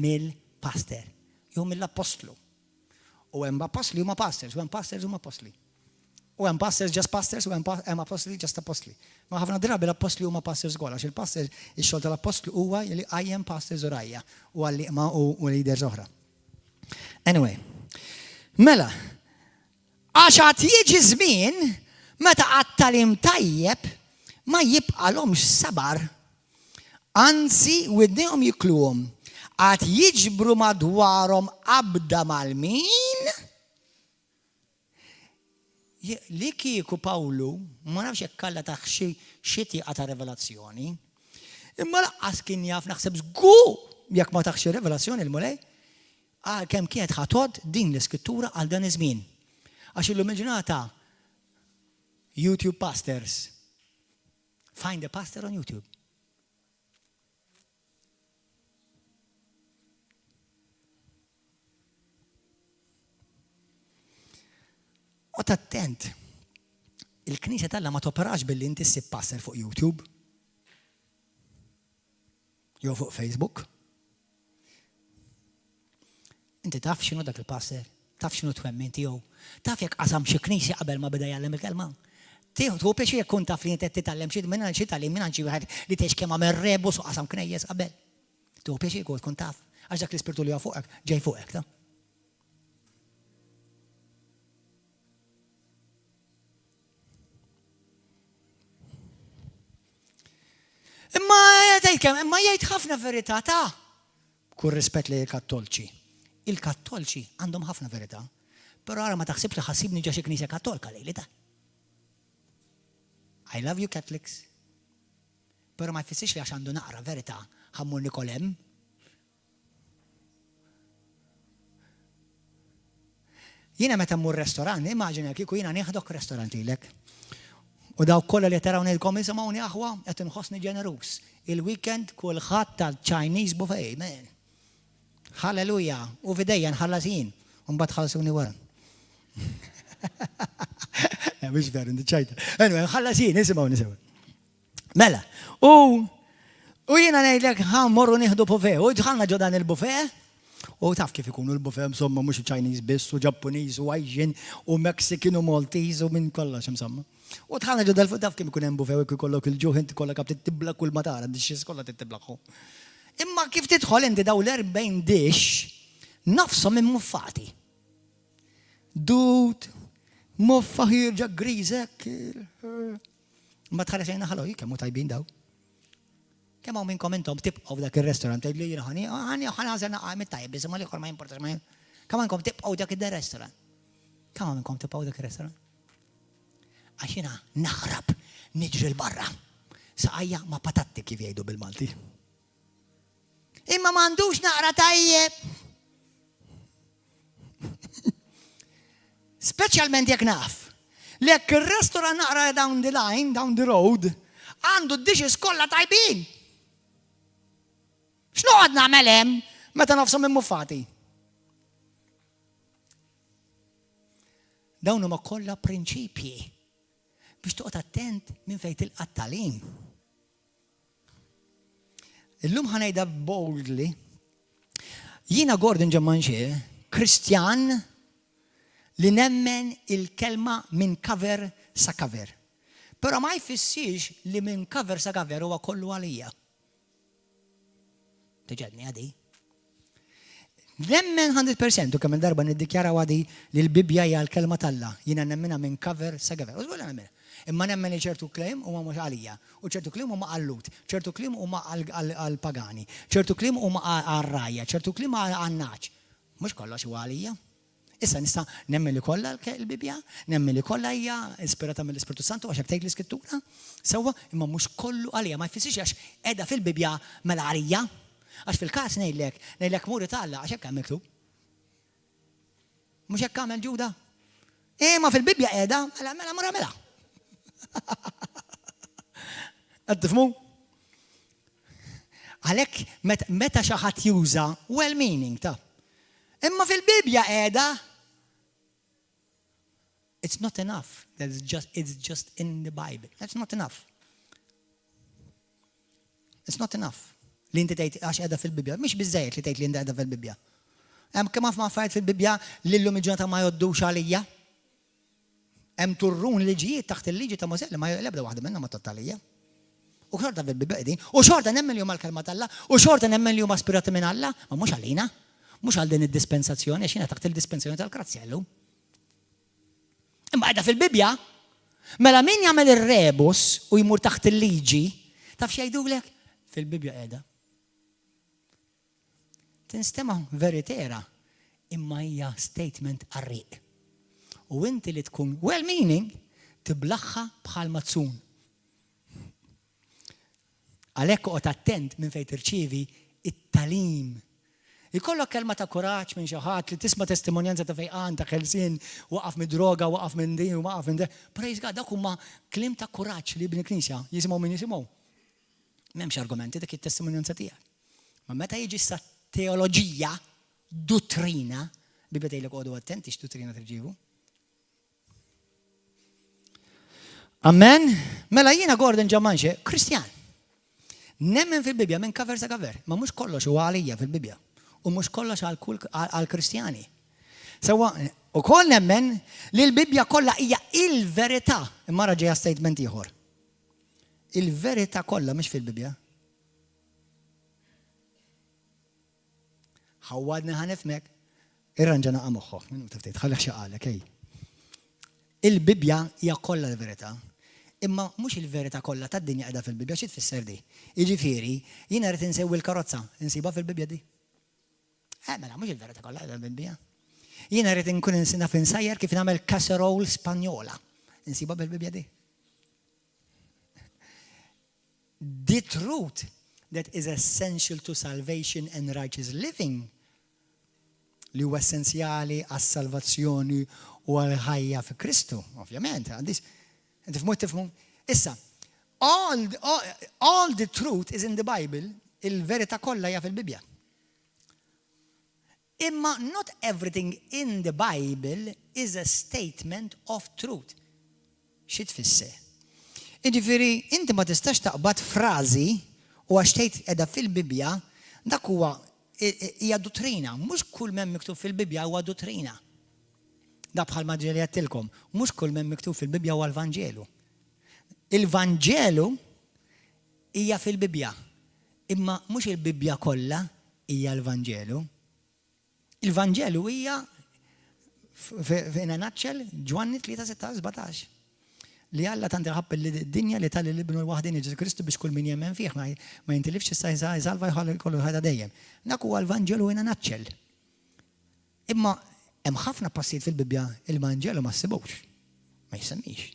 mill-pastor jew mill-apostlu. U hemm apostli huma pastors, u hemm pastors huma apostli. U hemm pastors just pastors, u hemm apostli just apostli. Ma ħafna drabi l-apostli huma pastors ukoll, għax il-pastor ix-xogħol tal-apostlu huwa li qajjem pastors u rajja u għalliqma u leaders oħra. Anyway, mela, għax għat jiġi żmien meta għat-talim tajjeb ma jibqalhomx sabar, anzi widnihom jikluhom, għat jiġbru madwarhom qabda mal-min. Li kieku Pawlu, ma nafx jekk kalla taħ xi tieqa ta' revelazzjoni, imma laqqas kien jaf naħseb żgur jekk ma taħx revelazzjoni l-mulej, kemm kienet ħatod din l-iskrittura għal dan iż-żmien. Għax illum il-ġurnata YouTube pastors. Find a pastor on YouTube. Oqgħod attent. Il-Knisja tagħna ma toperax billi inti ssib passer fuq YouTube. Jew fuq Facebook. Inti taf x'inhu dak il-passer, taf x'inhu twemmin tiegħu, taf jekk qasam xi knisja qabel ma beda jgħallem il-kelma. Tieħu pjaċir jekk taf li inti titgħallem xi minn xi tagħlim minn xi wieħed li tgħix kemm għamel rebus u qasam knejjes qabel. Tieħu pjaċir tkun taf għax dak l-ispirtu li huwa fuqek ġej fuqek ta'. Imma jgħid ħafna verità ta' kull rispett li l-Kattolċi. Il-Kattolċi għandhom ħafna verità, però ara ma taħsibx li ħassibni ġa xi Knisja Kattolika lejlita. I love you Catholics. Però ma jfissirx li għax għandu naqra verità ħammur Nikolem. Jiena meta mmur restorant, immaġina kieku jiena nieħdok restorant lilek. U daw kollha li taraw ngħidkom isimgħuni aħwa qed inħossni ġenerus. Il-weekend kulħadd tal-Chinese buffet, man. Halleluja, u fidejja nħallasin, u mbagħad ħallsuni wara. Mhux veru ndiċċajta. Anyway, nħallasin, isimgħu nisimgħu. Mela, u jiena ngħidlek morru nieħdu buffet, u dħalna ġo dan il-buffet, u taf kif ikunu l-buffet insomma mhux Chinese biss, u Ġappuniż, u Asian, u Mexican, u Maltese, u minn kollox insomma. U tħalna ġo dal-fuq taf kif ikun hemm buffet u jkollok il-ġuħ inti kollha kap tittibla kull ma tara, dix kollha tittiblaħu. Imma kif tidħol inti daw l-40 dix nafshom immuffati. Dud, muffa ħirġa grizek. Ma tħares jgħina ħaloj, kemmu tajbin daw. Kemm hawn minnkom intom tibqgħu dak ir-restaurant tgħidli jiena ħani ħanażel naqgħa tajjeb iżda l-ieħor ma jimportax ma. Kemm minnkom tibqgħu dak id-restaurant. Kemm minnkom tibqgħu dak ir-restaurant. Għax jiena naħrab niġri l-barra. Saqajja ma patatti kif jgħidu bil-Malti. Imma m'għandux naqra tajjeb. Speċjalment jekk naf. Lek ir-restaurant naqra down the line, down the road, għandu d-dishes kollha tajbin. X'noqgħod nagħmel hemm meta nafshom immuffati? Dawn huma kollha prinċipji biex toqgħod attent minn fejn tilqa' t-tagħlim. Illum ħanejda boldly, jiena Gordon Ġammanxie, Kristjan li nemmen il-kelma minn cover sa cover. Però ma jfissirx li minn cover sa cover huwa kollu għalija. Tiġedni għadi. Nemmen 100% u kemm darba niddikjara għadi li l-Bibja hija l-kelma talla. Jiena nemmena minn cover sa cover. U żgħol nemmena. Imma nemmen li ċertu kliem huma mhux għalija, u ċertu kliem huma għallut, ċertu kliem huma għall-pagani, ċertu kliem huma għar-rajja, ċertu kliem għan-naċ. Mhux kollox huwa għalija. Issa nista' nemmen li kollha l-Bibja, nemmen li kollha hija ispirata mill-Ispirtu Santu għax hekk tgħid l-Iskrittura. Sewwa, imma mhux kollu għalija, ma jfissirx għax qiegħda fil-Bibja mela għalija. Għax fil-każ ngħidlek muri tagħlla għax hekk hemm miktub. Mhux hekk għamel Ġuda. Ma fil-Bibja qiegħda mela mura mela. Qed tifhmu? Għalhekk meta xi ħadd juża well meaning ta'. Imma fil-Bibja qiegħda it's not enough. It's just in the Bible. That's not enough. It's not enough. Li inti tgħid għax qiegħda fil-Bibja, mhix biżżejjed li tgħid li inti qiegħda fil-Bibja. Hemm kemm ħafna affarijiet fil-Bibja li llum il-ġurnata ma jgħoddux għalija. Hemm turrun liġijiet taħt il-liġi ta' Mosè li ma l-ebda waħda minnhom ma tottalija. U xorta fil-Bibja qegħdin, u xorta nemmen li huma l-kelma tal-Alla, u xorta nemmen li huma spirati minn Alla, ma mhux għalina, mhux għal din id-dispensazzjoni, għax jiena taħt il-dispensazzjoni tal-Grazzjellu. Imma qiegħda fil-Bibja, mela min jagħmel ir-rebus u jmur taħt il-liġi, taf x'jgħidulek? Fil-Bibja qiegħda. Tinstema' veritera, imma hija statement qarriq. U inti li tkun well meaning tiblaħħa bħal mazzun. Għalhekk oqgħod attent minn fejn tirċievi it-tagħlim. Ikollok kelma ta' kuraġġ minn xi ħadd li tisma' testimonjanza ta' fejqan ta' ħelsien, waqaf mid-droga, waqaf minn din, waqaf minn dak. Praise God, dak huma kliem ta' kuraġġ li jibni knisja, jisimgħu min jisimgħu. M'hemmx argumenti dik it-testimonjanza tiegħek. Ma meta jiġi sa teoloġija, dottrina, Bibja tgħidlek għodu attenti x'dottrina tirġievu. Amen? Mela jiena Gordon Ġammanxe, Kristjan. Nemmen fil-Bibja minn kaver sa kaver, ma mhux kollox huwa għalija fil-Bibja. U mhux kollox għall-Kristjani. Sewa, ukoll nemmen li l-Bibja kollha hija il-verità. Imma ġejja statement ieħor. Il-verità kollha mhux fil-Bibja. ħawadni ħanifmek, irranġa naqa' moħħok, minnu tiftit, ħalli xaqalek, ej. Il-Bibja hija kollha l-verità. Imma mhux il-verità kollha tad-dinja qiegħda fil-Bibja, xi tfisser di? Jiġifieri, jiena rrid insewwi l-karozza, insiba fil-Bibja di. Mela mhux il-verità kollha qiegħda fil-Bibja. Jiena rrid inkun naf insajjar kif nagħmel casserole Spanjola, insiba fil-Bibja di. The truth that is essential to salvation and righteous living li huwa essenzjali għas-salvazzjoni u għal-ħajja fi Kristu, ovvjament. Tifmu? Issa, all the truth is in the Bible, il-verità kollha hija fil-Bibja. Imma not everything in the Bible is a statement of truth. Xi tfisser? Jiġifieri, inti ma tistax taqbad frażi u għax tgħid qiegħda fil-Bibja, dak huwa hija dottrina, mhux kull memm miktub fil-Bibja huwa dottrina. Da bħal maġġeli għattilkom, mhux kull memm miktub fil-Bibja huwa l-Vanġelu. Il-Vanġelu hija fil-Bibja, imma mhux il-Bibja kollha hija l-Vanġelu. Il-Vanġelu hija f'ina naċċel Ġwanni 3:16-17. Li Alla tant iħabb id-dinja li tali l-ibnu l-waħdin Ġesu Kristu biex kull min jemmen fih ma jintilifx issa jsalva jħalli kollu ħadha dejjem. Dak huwa l-Vanġelu ina naċċel. Imma hemm ħafna passijiet fil-Bibja il-Vanġelu ma ssibux. Ma jsemmix.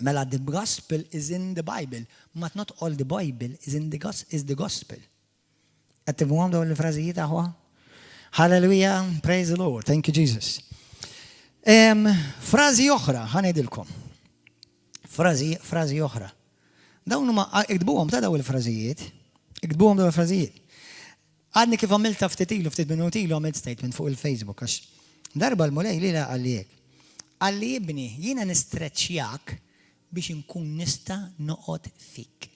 Mela the gospel is in the Bible, but not all the Bible is the gospel. Qed tifhmuhom dawn il-frażijiet aħwa? Hallelujah, praise the Lord, thank you Jesus. Frażi oħra, ħanejdilkom. Frażi oħra. Dawn huma iktbuhom ta' dawn il-frażijiet. Iktbuhom dawn il-frażijiet. Għadni kif għamilta ftit minuti ilu għamilt statement fuq il-Facebook għax darba l-mulej li għallijek. Għalli jibni, jiena nistreċjak biex nkun nista noqgħod fik.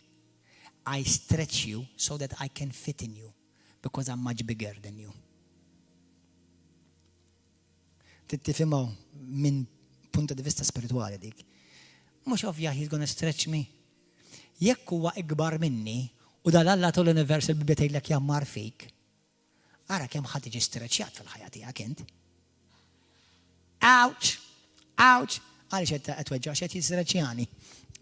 I stretch you so that I can fit in you because I'm much bigger than you. Tittifimaw minn punta di vista spirituali dik. Mhux ovvja he's gonna stretch me. Jekk huwa ikbar minni u dal-Alla tal-univers il-Bibja tgħidlek jammar fik. Ara kemm ħadd jiġi stretchjat fil-ħajja tiegħek int. Ouch! Ouch! Għaliex qed tweġġa' x'qed jistreċjani.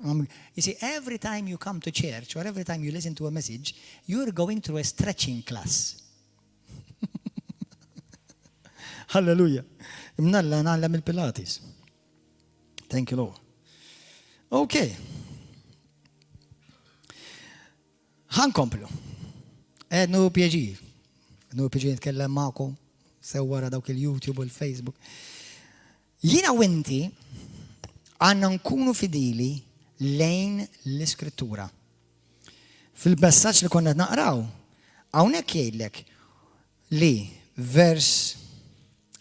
You see, every time you come to church or every time you listen to a message, you're going through a stretching class. Hallelujah. Imnalla nagħlem il-Pilates. Thank you, Lord. Okay. Ħankomplu. Nu pjaġir. Nu pjaġir nitkellem magħkom sew wara dawk il-YouTube u l-Facebook. Jiena u inti għandna nkunu fidili lejn l-Iskrittura. Fil-messaġġ li konna naqraw, hawnhekk jgħidlek li vers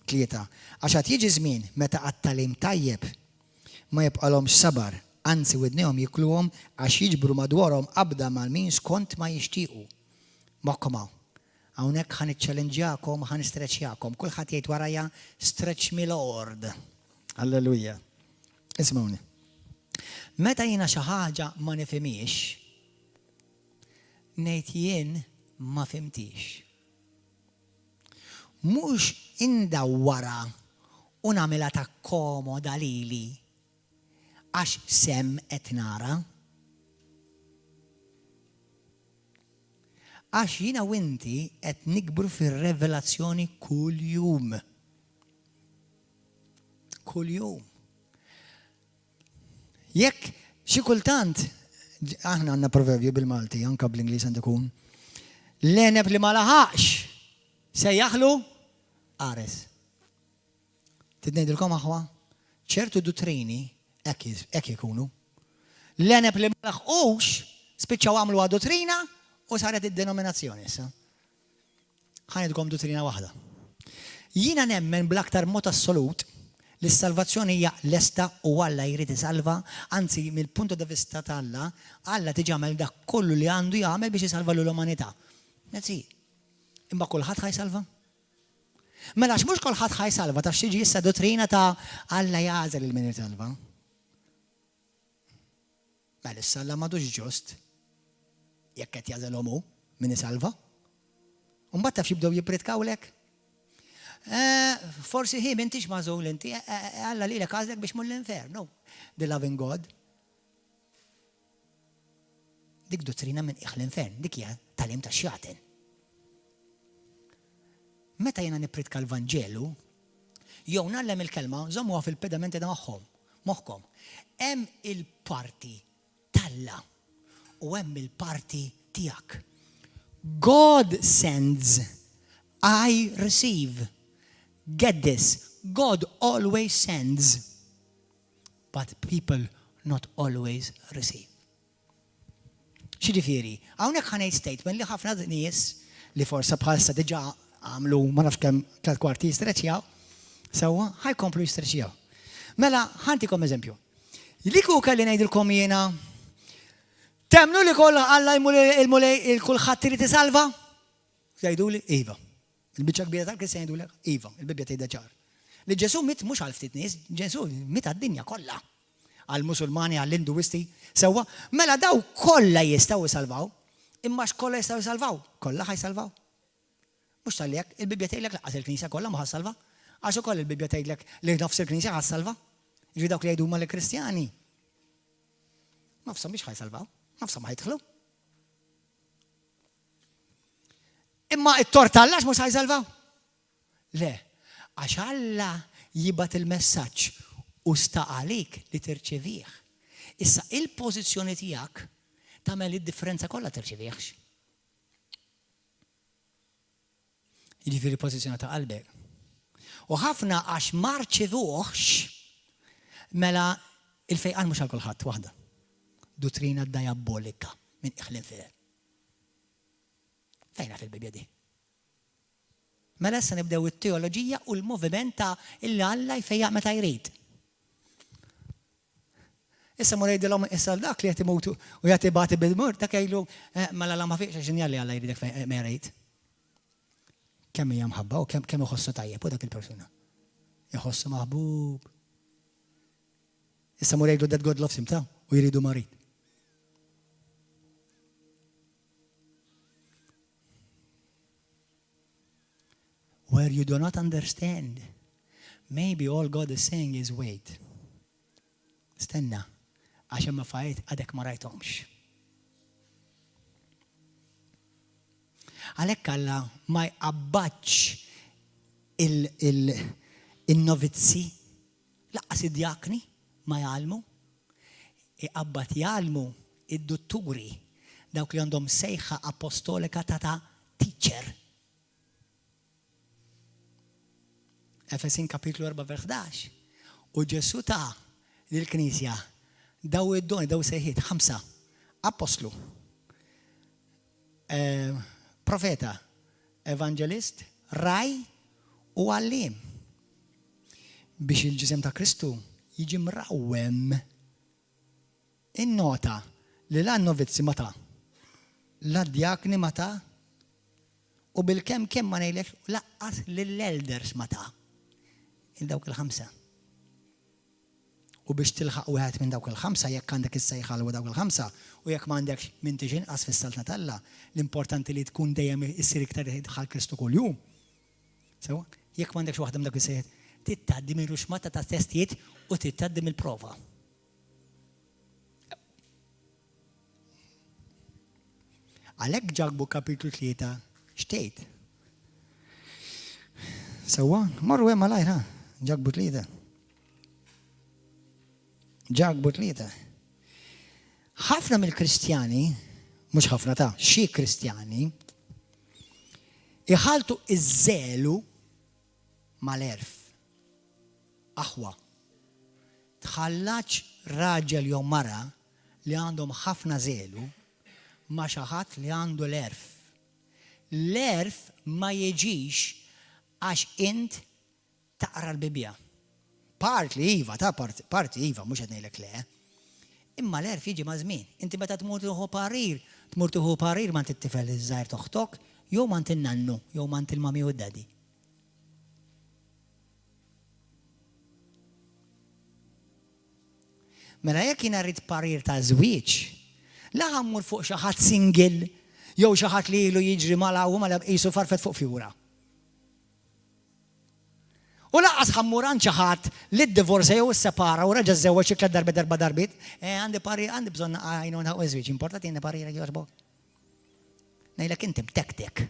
3 għax qed jiġi żmien meta għat-talim tajjeb ma jibqalhomx sabar, anzi widnihom jikluhom għax jiġbru madwarhom qabda mal-min skont ma jixtiequ. Moħħkom hawn. Hawnhekk ħan iċċallenġjakom, ħan istreċjakom. Kulħadd jgħid warajja stretch me Lord. Alleluja. Ismawni. Meta jiena xi ħaġa ma nifhimix, ngħid jien ma fimtix. Mhux indawwara u nagħmilha ta' komoda lili għax sem qed nara. Għax jiena u inti qed nikbru fir-revelazzjoni kull jum. Kull jum. Jekk xi kultant aħna għandna proverbju bil-Malti anke bl-Ingliż għandu jkun l-għeneb li ma laħaqx se jaħlu qares. Tidnejdilkom aħwa, ċertu dottrini hekk ikunu. L-għeneb li ma laħqux spiċċaw għamlu għad dottrina u saret id-denominazzjoni issa. Ħanidkom dottrina waħda. Jiena nemmen bl-aktar mod assolut li s-salvazzjoni hija lesta u Alla jrid isalva, anzi mill-punto di vista tal-Alla, Alla tiġamel dak kollu li għandu jagħmel biex isalva l-umanità. Nezzi, imma kulħadd ħajsalva? Mela mhux kulħadd ħajsalva tax tiġi issa dottrina ta' Alla jagħżel il-min isalva. Mela issa Alla m'għadux ġust jekk qed jagħżelhom hu min isalva. U mbagħad taf jibdew jipprittkawlek. Forsi m'intix magħżul inti, Alla lilek għażlek biex mur l-infern. No, the loving God. Dik dottrina minn iħ l-infern, dik hija talim ta' xjaten. Meta jiena nippritka l-Vanġelu, jew nagħlem il-kelma, żommuha fil-pedamenti ta' moħħkom. Hemm il-parti talla u hemm il-parti tiegħek. God sends, I receive. Get this, God always sends, but people not always receive. Xiġifieri, hawnhekk ħanejt statement li ħafna nies li forsa bħalissa diġà għamlu ma nafx kemm 3 kwarti jistreċjaw, sewwa ħajkomplu jistreċjaw. Mela ħantikom eżempju. Li kieku kelli ngħidilkom jiena temnu li kollha Alla il-kulħadd irid isalva? Jgħiduli iva. Il-biċċa kbira tal-Kristjan jgħidulek iva, il-Bibja tgħidha ċar. Li Ġesu mit mhux għal ftit nies, Ġesu mit għad-dinja kollha. Għall-Musulmani, għall-Induisti, sewwa, mela daw kollha jistgħu jsalvaw, imma x'kollha jistgħu jsalvaw? Kollha ħajsalvaw. Mhux tal-jek, il-Bibja tgħidlek laqas il-Knisja kollha ma ħassalva. Għax ukoll il-Bibja tgħidlek li nofs il-Knisja ħassalva. Jiġri dawk li jgħidu huma l-Kristjani. Nofshom biex ħajsalvaw, nofshom ħajtħlu. Imma it-tort Alla mhux ħajsalvaw. Le, għax Alla jibgħat il-messaġġ u sta għalik li tirċevih. Issa il-pożizzjoni tiegħek tagħmel id-differenza kollha tirċevihx. Jiġifieri pożizzjoni ta' qalbek. U ħafna għax ma rċevuhx mela il-fejqan mhux għal kulħadd waħda. Dottrina diabolika minn iħ l-infern. Fejna fil-Bibja di? Mela issa nibdew it-teoloġija u l-moviment ta' illi Alla jfejjaq meta jrid. Issa mur jgħidilhom issa dak li qed imutu u jagħti bagħti bil-mur dak jgħidu mela la ma fiqx ġinjali Alla jridek ma jrid. Kemm hija mħabba u kemm iħossu tajjeb u dak il-persuna. Iħossu maħbub. Issa mur jgħidu that God loves him ta' u jridu marit. Where you do not understand, maybe all God is saying is wait. Stenna, għax hemm affarijiet għadek ma rajthomx. Għalhekk Alla ma jqabbaġġ il-novizzi, laqqas id-djakni ma jgħalmu, iqabbad jgħalmu id-dotturi dawk li għandhom sejħa apostolika ta' teacher. Efesin kapitlu 4 vers 11. U Ġesu ta' lill-Knisja daw id-doni, daw sejħiet 5 apostlu, profeta, evangelist, raj u għallim biex il-ġisem ta' Kristu jiġi mrawwem. Innota li la novizzi mata, la djakni mata, u bil-kem ma ngħidlek laqqas lill-elders mata. Il-dawk il-5. U biex tilħaq wieħed minn dawk il-5 jekk għandek is-sejħa u dawk il-5 u jekk m'għandekx minn tiġi inqas fis-saltna Alla, l-importanti li tkun dejjem issir iktar idħal Kristu kuljum. Sewa, jekk m'għandekx waħda minn dak is-sejħiet, titgħaddi minn ruxmata ta' testijiet u titgħaddi mill-prova. Għalhekk ġagbu kapitlu 3 xtejt. Sewa, marru hemm malajr ġagbu 3. Ġagbu 3. Ħafna mill-Kristjani, mhux ħafna ta' xi Kristjani, iħaltu iż-żelu mal-erf. Aħwa. Tħallax raġel jew mara li għandhom ħafna żelu ma' xi ħadd li għandu l-erf. L-erf ma jiġix għax int taqra l-Bibja. Partli iva, parti iva, mhux qed ngħidlek le. Imma l-erf jiġi ma' żmien. Inti meta tmur tieħu parir ma' tit-tifel iż-żgħir toħtok, jew ma' tin-nannu, jew ma' il-mami u d-dadi. Mela jekk jiena rrid parir ta' żwieġ, la ħammur fuq xi ħadd single jew xi ħadd li ilu jiġri mal-għawu mela qisu farfet fuq fjura. U laqas ħammuran xi ħadd li d-divorza jew issepara u reġa' żewweġ ikla darba darbit, għandi parir għandi bżonn għajnu nħaq żwieġ, importanti għandi parir jogħġbok. Ngħidlek inti mtektek.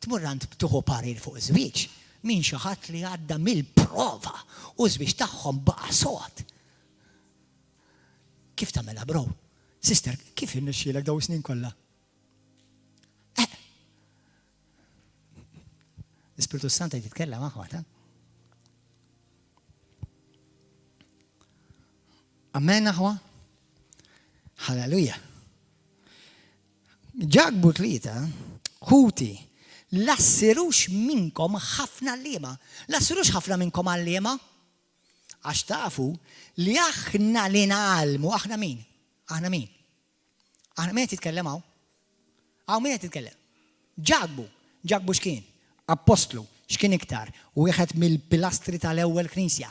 Tmur għand tieħu parir fuq żwieġ min xi ħadd li għadda mill-prova u żwieġ tagħhom baqa' sod. Kif tagħmelha bro? Sister, kif innexxielek daw is-snin kollha? L-Ispiritu Santu jitkellem aħwat. Amen aħwa? Halleluja. Ġagbu tlieta, ħuti, lassirux minkom ħafna l-liema. Lassirux ħafna minkom għall-liema. Għax tafu li aħna li nagħalmu, aħna min? Aħna min? Aħna min qed jitkellem hawn? Hawn min qed jitkellem? Ġagbu x'kien? Apostlu, x'kien iktar? Wieħed mill-pilastri tal-ewwel Knisja.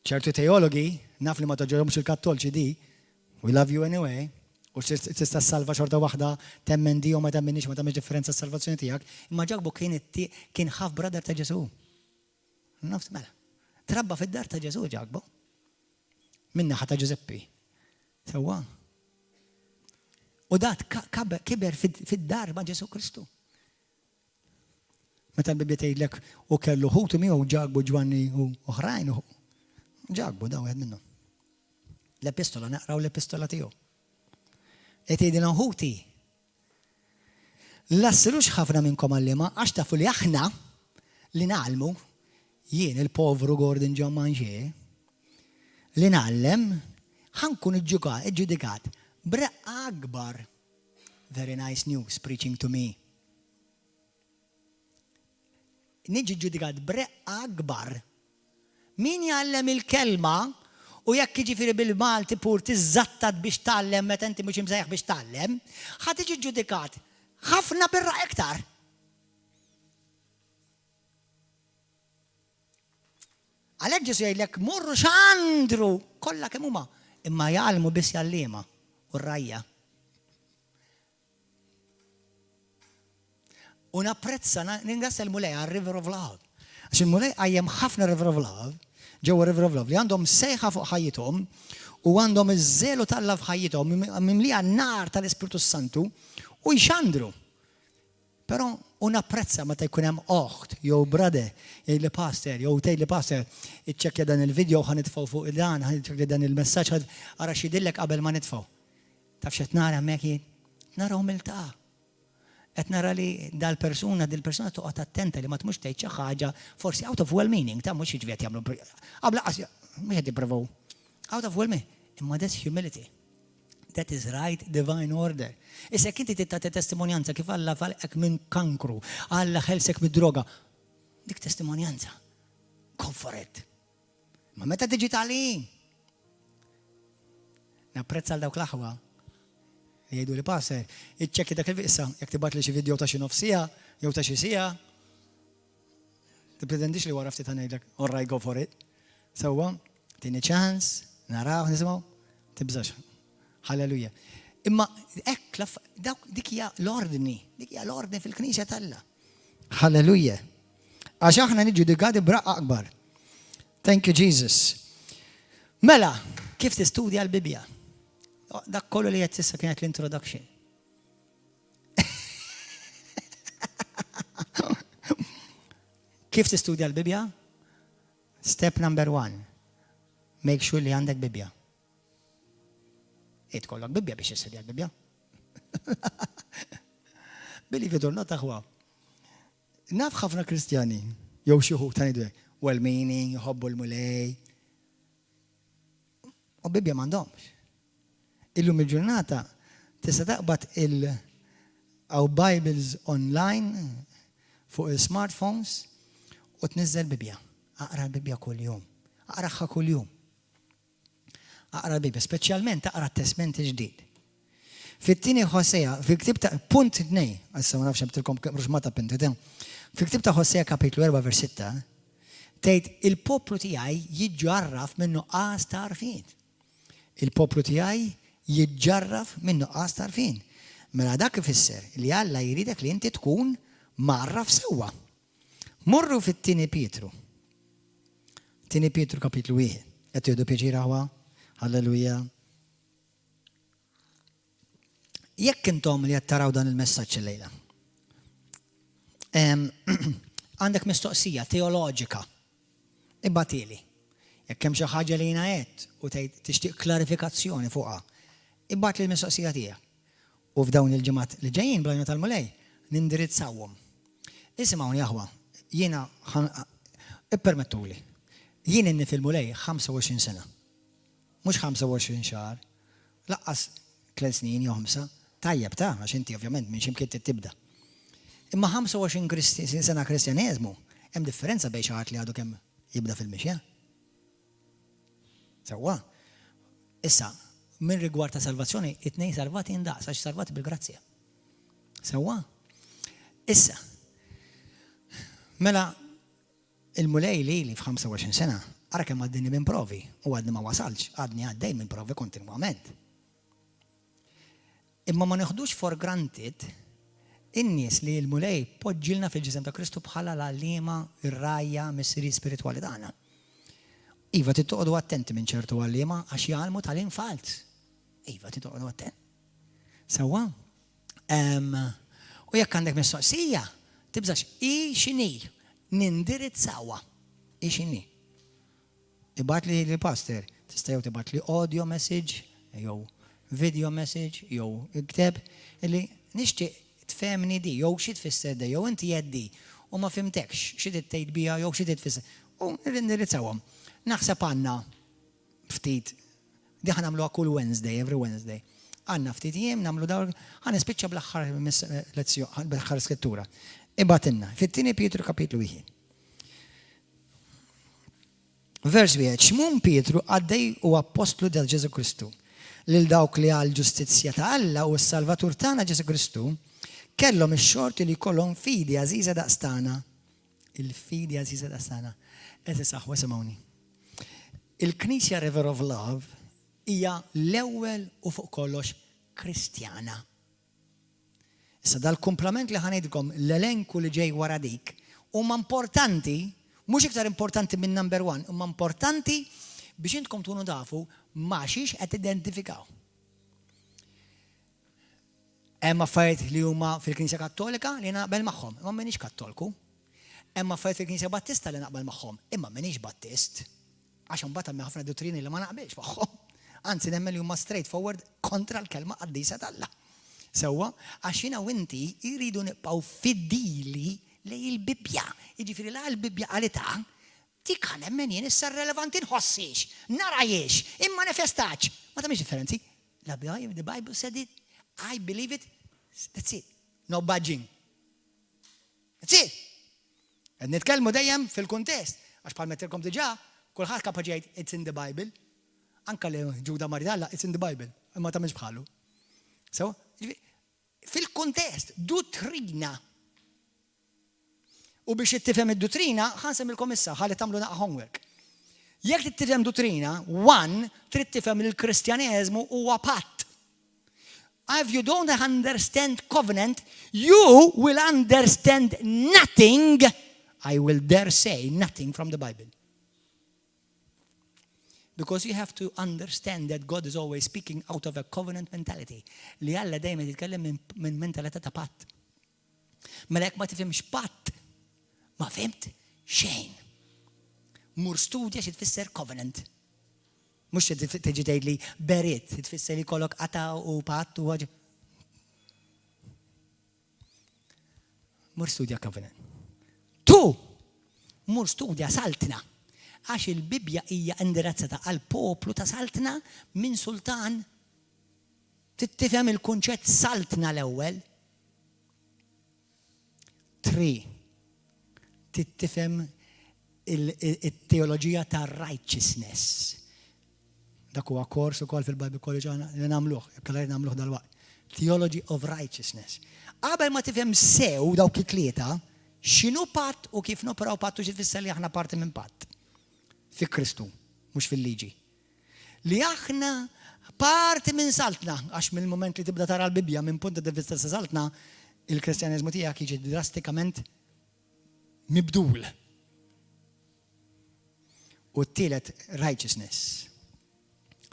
ċertu teologi, naf li ma toġġorhomx il-Kattolċi di, we love you anyway, u tista' salva xorta waħda temmen di u ma temmenix ma tagħmilx differenza s-salvazzjoni tiegħek, imma Ġagbu kien ħaf brother ta' Ġesu. Nafs mela. Trabba fid-dar ta' Ġesu Ġagbu. Min-naħa ta' Ġuseppi. Sewwa. U dat kiber fid-dar ma' Ġesu Kristu. Meta l-Bibja tgħidlek u kellu ħutu miegħu Ġagbu Ġwanni u oħrajn Ġagbu daw għed minnu. L-epistola, naqraw l-epistola tiegħu. Qed jgħidilna ħuti. Lassirux ħafna minnkom għallima għax tafu li aħna li nagħlmu jien il-povru Gordon John Manġie li nagħlem ħankun iġġudikat b'reqqa akbar. Very nice news preaching to me. Niġi ġudikat b'reqqa akbar. Min jgħallem il-kelma u jekk jiġifieri bil-Malti pur tiżattat biex tgħallem meta inti mhux imsejjaħ biex tgħallem, ħadd tiġi ġudikat ħafna birra iktar. Għalhekk Ġesu jgħidlek morru x'għandru kollha kemm huma, imma jgħallmu biss jgħalliema u rajja. U napprezza ningrazzja l-mulej għal-River of Love. Għax il-mulej għajjem ħafna River of Love, ġewwa River of Love, li għandhom sejħa fuq ħajjithom u għandhom iż-żelu tal-love ħajjithom mimlija n-nar tal-Ispiritu Santu u jxandru. Però u napprezza meta jkun hemm oħt jew brother jgħidli pastor jew tgħidli pastor iċċekkja dan il-video ħanitfgħu fuq dan, ħanitċekkja dan il-messaġġ ara x'jidillek qabel ma nitfgħu. Taf x'qed nara hemmhekk jien? Nara umiltà. Qed nara li dil-persuna toqgħod attenta li ma tmux tgħid xi ħaġa forsi out of well meaning, ta' mhux jiġri qed jagħmlu qabla mhux qed jippruvaw. Out of well meaning. Imma that's humility. That is right divine order. Issa inti tagħti testimonjanza kif Alla falqek minn kankru, Alla ħelsek mid-droga. Dik testimonjanza. Go for it. Ma meta tiġi tagħlim. Napprezza għal dawk l-aħwa. Jgħidu li passer, iċċekki dak il-vissa, jekk tibgħat li xi video ta' xi nofsija, jew ta' xi sija, tippretendix li wara ftit ngħidlek, all right, go for it. Sewwa, tieni chance, naraw, nisimgħu, tibżax. Halleluja. Imma hekk dik hija l-ordni, fil-Knisja tal-Alla. Halleluja. Għax aħna niġu digadi braqqa akbar. Thank you Jesus. Mela, kif tistudja l-Bibja? Dak kollu li qed issa kienet l-introduction. Kif tistudja l-Bibja? Step number 1. Make sure li għandek Bibja. Tkollok Bibja biex istudja l-Bibja. Believe it or not, aħwa. Naf ħafna Kristjani, jew xi ħud ta' ngħidu well-meaning, jħobbu l-mulej. U Bibja m'għandhomx. Illum il-ġurnata tista' taqbad Għaw Bibles online fuq il-smartphones u tniżel Bibja. Aqra l-Bibja kull-jum. Aqraħħa kull-jum. Aqra l-Bibja, speċjalment aqra t-Testament ġdid. Fit-tieni Ħosea, fil-ktib ta' punt 2, issa ma nafx btilkom ruxmata pinti, fil-ktib ta' Ħosea kapitlu 4 vers 6, tgħid il-poplu tiegħi jiġġarraf minn nuqqas ta' għarfien. Il-poplu tiegħi jiġġarraf minn nuqqas ta' għarfien. Mela dak ifisser li Alla jridek li inti tkun marraf sewwa. Morru fit-tieni Pietru. Tieni Pietru kapitlu 1. Qed tieħdu pjaċir aħwa? Halleluja. Jekk intom li qed taraw dan il-messaġġ illejla. Għandek mistoqsija teoloġika. Ibbatili. Jekk hemm xi ħaġa li jiena qed u tgħid tixtieq klarifikazzjoni fuqha, ibbat li l-mistoqsija tiegħek. U f'dawn il-ġimgħat li ġejjin bl-għajna tal-mulej nindirizzawhom. Isimgħuni aħwa, jiena ippermettuli. Jien inni fil-mulej 25 sena. Mhux 25 xahar. Laqqas 3 snin jew 5. Tajjeb ta' għax inti ovvjament minn ximkien tibda. Imma 25 sena Kristjaneżmu hemm differenza bejn xi ħadd li għadu kemm jibda fil-mixja. Sewwa. Issa, min rigward ta' salvazzjoni, it-tnejn salvati indaqs għax salvati bil-grazzja. Sewwa. Issa. Mela il-mulej li f'25 sena, ara kemm għaddini minn provi u għadni ma wasalx, għadni għaddej minn provi kontinwament. Imma ma neħdux for granted in-nies li l-mulej poġġilna fil-ġisem ta' Kristu bħala l-għallima, ir-rajja, missiri spirituali tagħna. Iva tittoqgħodu attenti minn ċertu għallima għax jgħalmu tal-infalt. Iva tittoqgħodu attenti. Sewwa. U jekk għandek mistoqsija, tibżax x'inhi nindirizzawha. X'inhi. Ibgħat li l-pastor, tista' jew tibgħat li audio message, jew video message, jew ikteb li nixtieq tfehmni di, jew xi tfisser di, jew inti jeddi u ma fimtekx xi tgħid biha jew xi tfisser. U nindirizzawhom. Naħseb għandna ftit, diħan nagħmluha kull Wednesday, every Wednesday. Għandna ftit jiem nagħmlu dawn, ħanispiċċa bl-aħħar lezzjoni, bl-aħħar skrittura. Ibgħatilna, fit-tieni Pietru kapitlu 1. Vers 1, x'mun Pietru għaddej u apostlu ta' Ġesu Kristu. Lil dawk li għal ġustizzja ta' Alla u s-Salvatur tagħna Ġesu Kristu kellhom ix-xorti li jkollhom fidi għażiża daqstana. Il-fidi għażiża daqstana. Qed isaħħu simgħuni. Il-Knisja River of Love hija l-ewwel u fuq kollox Kristjana. Issa dal-kumplament li ħanejdkom l-elenku li ġej wara dik huma importanti, mhux iktar importanti minn number 1, huma importanti biex intkom tkunu tafu ma' xiex qed identifikaw. Hemm affarijiet li huma fil-Knisja Kattolika li naqbel magħhom, imma m'iniex Kattolku. Hemm affarijiet fil-Knisja Battista li naqbel magħhom, imma m'iniex Battist. Għax imbagħad hemm ħafna dottrini li ma naqbilx magħhom. Anzi nemmen li huma straight forward kontra l-kelma qaddisa tal-Alla. Sewwa, għax jiena u inti jridu nibqgħu fidili lejn il-Bibja. Jiġifieri la l-Bibja qalita dik nemmen jien issa relevanti nħossix, narajiex, immanifestax. Ma tagħmilx differenzi. The Bible said it, I believe it, that's it. No budging. That's it. Qed nitkellmu dejjem fil-kuntest, għax bħal mettilkom diġà, kulħadd kapaċi jgħid it's in the Bible. Anka li Ġuda Maridalla, it's in the Bible. Ma tagħmilx bħalu. So, fil-kuntest, dottrina. U biex tifhem id-dottrina, ħansemilkom issa, ħalli tagħmlu naqa' homework. Jekk tifhem dottrina, trid tifhem il-Kristjaneżmu huwa patt. If you don't understand covenant, you will understand nothing, I will dare say, nothing from the Bible. Because you have to understand that God is always speaking out of a covenant mentality. Li Alla dejjem jitkellem minn mentalità ta' patt. Mela jekk ma tifhimx patt, ma fimt xejn. Mur studja xi tfisser covenant. Mhux tiġi tgħidli berit, tfisser li jkollok qata u patt u ħaġa. Mur studja covenant. Tu mur studja saltna. Għax il-Bibja hija indirizzata għal poplu ta' saltna minn sultan. Tifhem il-kunċett saltna l-ewwel. 3. Tittifhem il-teoloġija ta' righteousness. Dak huwa kors ukoll fil-Bible College għana li nagħmluh, kellha nagħmluh dal-waqt. Theology of righteousness. Qabel ma tifhem sew dawk it-tlieta, x'inhu patt u kif noperaw patt u xi tfisser li aħna parti minn patt. Fi Kristu, mhux fil-liġi. Li aħna parti minn saltna, għax mill-moment li tibda tara l-Bibja minn punt di vista sa saltna, il-Kristjaneżmu tiegħek jiġi drastikament mibdul. U t-tielet righteousness.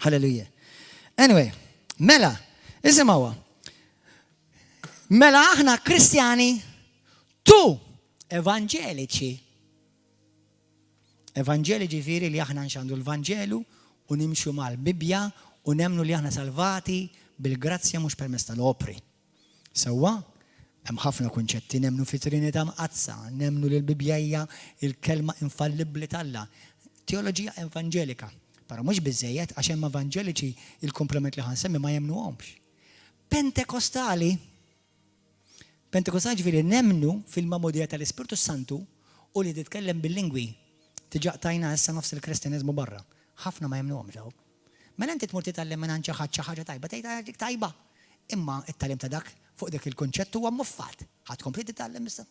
Hallelujah. Anyway, mela, isimgħuha. Mela aħna Kristjani evanġeliċi. Evanġeliċi ġifieri li aħna nxandu l-Vanġelu u nimxu mal-Bibja u nemnu li aħna salvati bil-grazzja mhux permezz tal-opri. Sewwa, hemm ħafna kunċetti, nemnu fit-Trinità mqazza, nemnu li l-Bibja hija il-kelma infallibbli tal-Alla. Teoloġija evanġelika. Però mhux biżejjed għax hemm evanġeliċi il-komplement li ħansemmi ma jemnuhomx. Pentekostali ġifieri nemnu fil-mamudija tal-Ispirtu Santu u li titkellem bil-lingwi. Tiġaqtajna issa nofs il-Kristjaneżmu barra. Ħafna ma jemnuhomx daw. Mela inti tmur titgħallem minn xi ħaġa tajba, tgħidha dik tajba. Imma it-tagħlim ta' dak fuq dik il-kunċett huwa muffat. Ħadd tkompli titgħallem issa.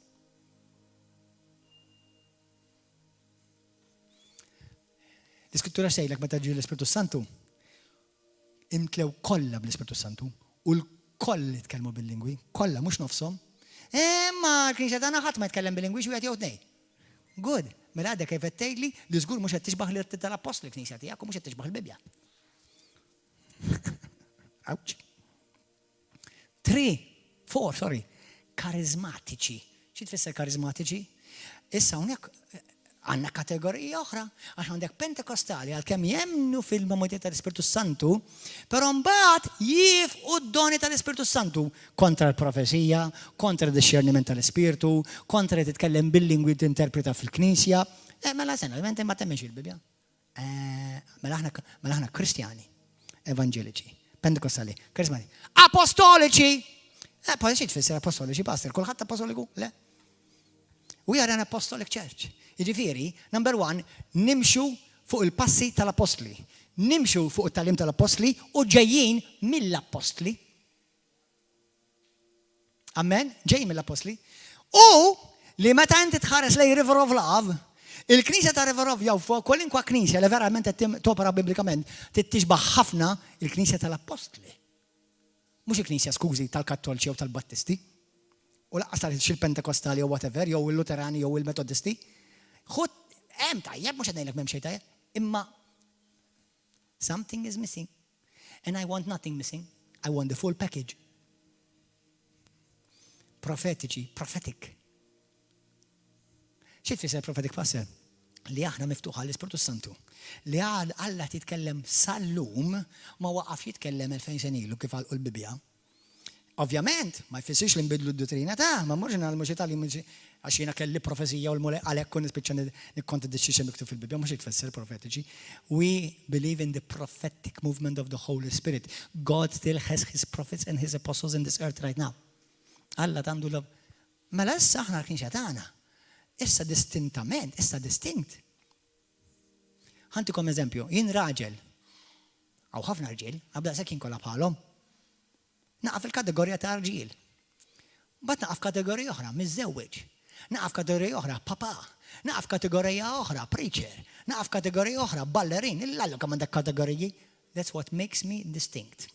L-Iskrittura xejlek meta ġie l-Ispirtu Santu imtlew kollha bl-Ispirtu Santu u l-koll jitkellmu bil-lingwi, kollha mhux nofshom. Imma l-Knisja tagħna ħadd ma jitkellem bil-lingwi xi wieħed jew tnejn. Good. Mela għadha kif qed tgħidli li żgur mhux qed tixbaħ l-irtiet tal-Apostli l-Knisja tiegħek u mhux qed tixbaħ il-Bibja. Ouch. 4, karizmatiċi. Xi tfisser karizmatiċi? Issa hawnhekk għandna kategorija oħra, għax għandek Pentekostali għalkemm jemnu fil-mamudija tal-Ispirtu Santu, però mbagħad jifqu d-doni tal-Ispirtu Santu kontra l-profesija, kontra d-discerniment tal-Ispirtu, kontra li titkellem bil-lingwi tinterpreta fil-Knisja. Mela sena, ovvjament ma temmexx il-Bibja. Mela aħna Kristjani, Evanġeliċi, Pentekostali, Karismatiċi, Apostoliċi. Poi xi tfisser apostoliċi, pastor, kulħadd apostoliku? Le. We are an apostolic church. Jiġifieri, number 1, nimxu fuq il-passi tal-apostli. Nimxu fuq it-tagħlim tal-apostli u ġejjin mill-apostli. Amen? Ġejjin mill-apostli. U li meta inti tħares lej River of Love, il-Knisja ta' River of Love fuq kwalinkwa knisja li verament qed topera biblikament tixbaħ ħafna il-Knisja tal-apostli. Mhux il-Knisja skużi tal-Kattoliċi jew tal-Battisti. U laqqas tal-Pentekostali jew whatever, jew il-Luterani jew il-Metodisti. Ħud hemm tajjeb mhux qed ngħidlek m'hemm xejn tajjeb, imma something is missing. And I want nothing missing. I want the full package. Profetiċi, prophetic. Xi tfisser prophetic passer? Li aħna miftuħa l-Ispirtu Santu. Li Alla titkellem sal-lum ma waqaf jitkellem 2000 sen ilu kif għalqu l-Bibja. Ovvjament, ma jfissirx li nbidlu d-dottrina ta' ma mmurx nagħmlu xi tali għax jiena kelli profezija u l-mole għalhekk kun nispiċċa nikkontradixxi xi miktub fil-Bibja mhux jtfisser profetiċi. We believe in the prophetic movement of the Holy Spirit. God still has his prophets and his apostles in this earth right now. Alla għandu l mela issa aħna l-Knisja tagħna. Issa distintament, issa distinct. Ħantikom eżempju, jien raġel, għaw ħafna rġiel, għabda sekkin kollha bħalhom. Naqaf il-kategorija ta' rġiel. Bat naqaf kategorija oħra, miżżewweġ. Naqaf kategorija oħra, papa. Naqaf kategorija oħra, preacher. Naqaf kategorija oħra, ballerin. Il-lallu kemm għandek kategoriji. That's what makes me distinct.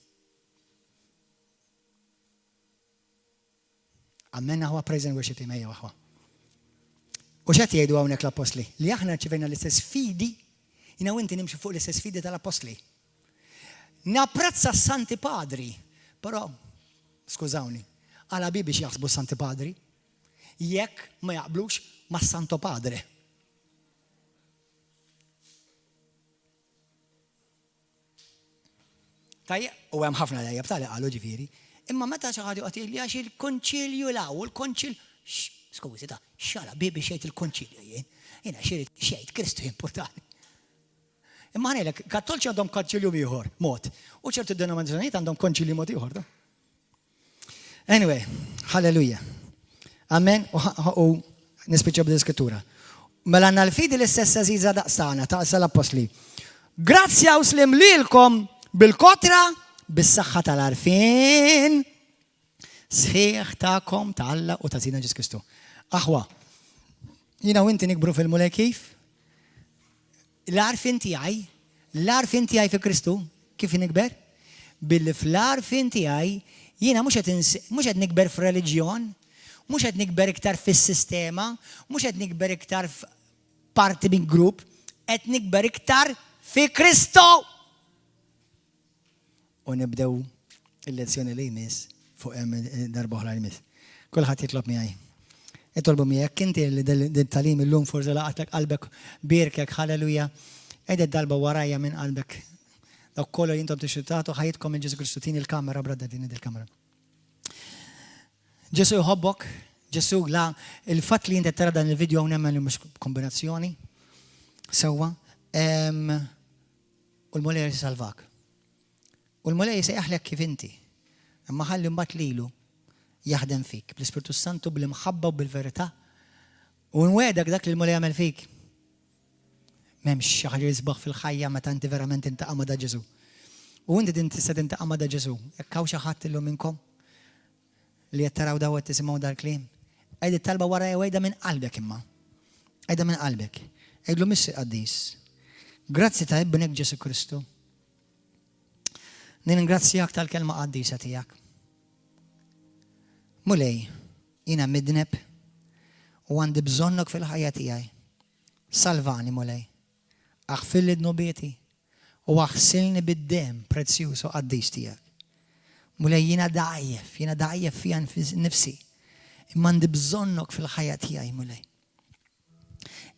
Għammenna huwa praise and worship imejja waħwa. U x'qed jgħidu hawnhekk l-apostli? Li aħna ċivejna l-istess sfidi, jina u inti nimxu fuq l-istess sfidi tal-apostli. Napprezza s-Santi Padri, però, skużawni, għala bibi jaħsbu s-Santi Padri, jekk ma jaqblux ma s-Santo Padre. Tajja, u hemm ħafna dajjeb tali qalu ġifieri, imma meta xi ħadd joqgħod jgħid għax il-konċilju law, il-konċil skużi ta' xala bibi xejt il-konċilju jien. Jiena xirid xejt Kristu importanti. Imma ħanejlek, kattolċi għandhom konċilju ieħor, mod. U ċertu denominazzjonijiet għandhom konċilju mod ieħor. Anyway, hallelujah. Amen. U nispiċċa b'dil-skrittura. Mela għandna l-fidi l-istess Aziza daqsana ta' sal-apostli. Grazzja u slim lilkom bil-kotra bis-saħħa tal-arfin sħiħ ta'kom ta' Alla u ta' Sidna Ġesu Kristu. Aħwa, jiena u inti nikbru fil-mulej kif? L-arfin tiegħi fi Kristu, kif nikber? Billi fl-arfin tiegħi jiena mhux qed nikber f'reliġjon, mhux qed nikber iktar fis-sistema, mhux qed nikber iktar f'parti minn grupp, qed nikber iktar fi Kristu. U nibdew il-lezzjoni li jmiss fuq darba oħra jmiss. Kulħadd jitlob miegħi. Itolbu miegħek inti li talim illum forsi laqatlek qalbek birkek, halleluja. Ejda dalba warajja minn qalbek. Dawk kollu jintom tixtiequ ħajjitkom minn Ġesu Kristu. Tini l-kamera, bradda din il-kamera. Ġesu jħobbok, Ġesu la il-fatt li jinti tara dan il-video nemmen li mhux kombinazzjoni. Sewwa. U l-mulej jisalvak. U l-mulej jisejjaħlek kif inti. Imma ħalli mbagħad lilu jaħdem fik bl-Ispiritu Santu bil-imħabba u bil-verità. U nwedek dak li l-mulej jagħmel fik. M'hemmx xi ħaġa jisbaħ fil-ħajja meta inti verament intaqa' ma' Ġesu. U inti din tista' tintaqa' ma' Ġesu. Jekk hawn xi ħadd illum minnkom li qed taraw daw qed tisimgħu dal-kliem. Ejdi talba warajja wejda minn qalbek imma. Ejda minn qalbek. Ejdlu missi qaddis. Grazzi ta' ibnek Ġesu Kristu. Ningrazzjak tal-kelma qaddisa tiegħek. Mulej, jiena midneb u għandi bżonnok fil-ħajja tiegħi. Salvani mulej. Aħfilli d-nobieti u aħsilni bid-dem prezzjuż u qaddis tiegħek. Mulej jiena dajjef fija nifsi. Imma għandi bżonnok fil-ħajja tiegħi mulej.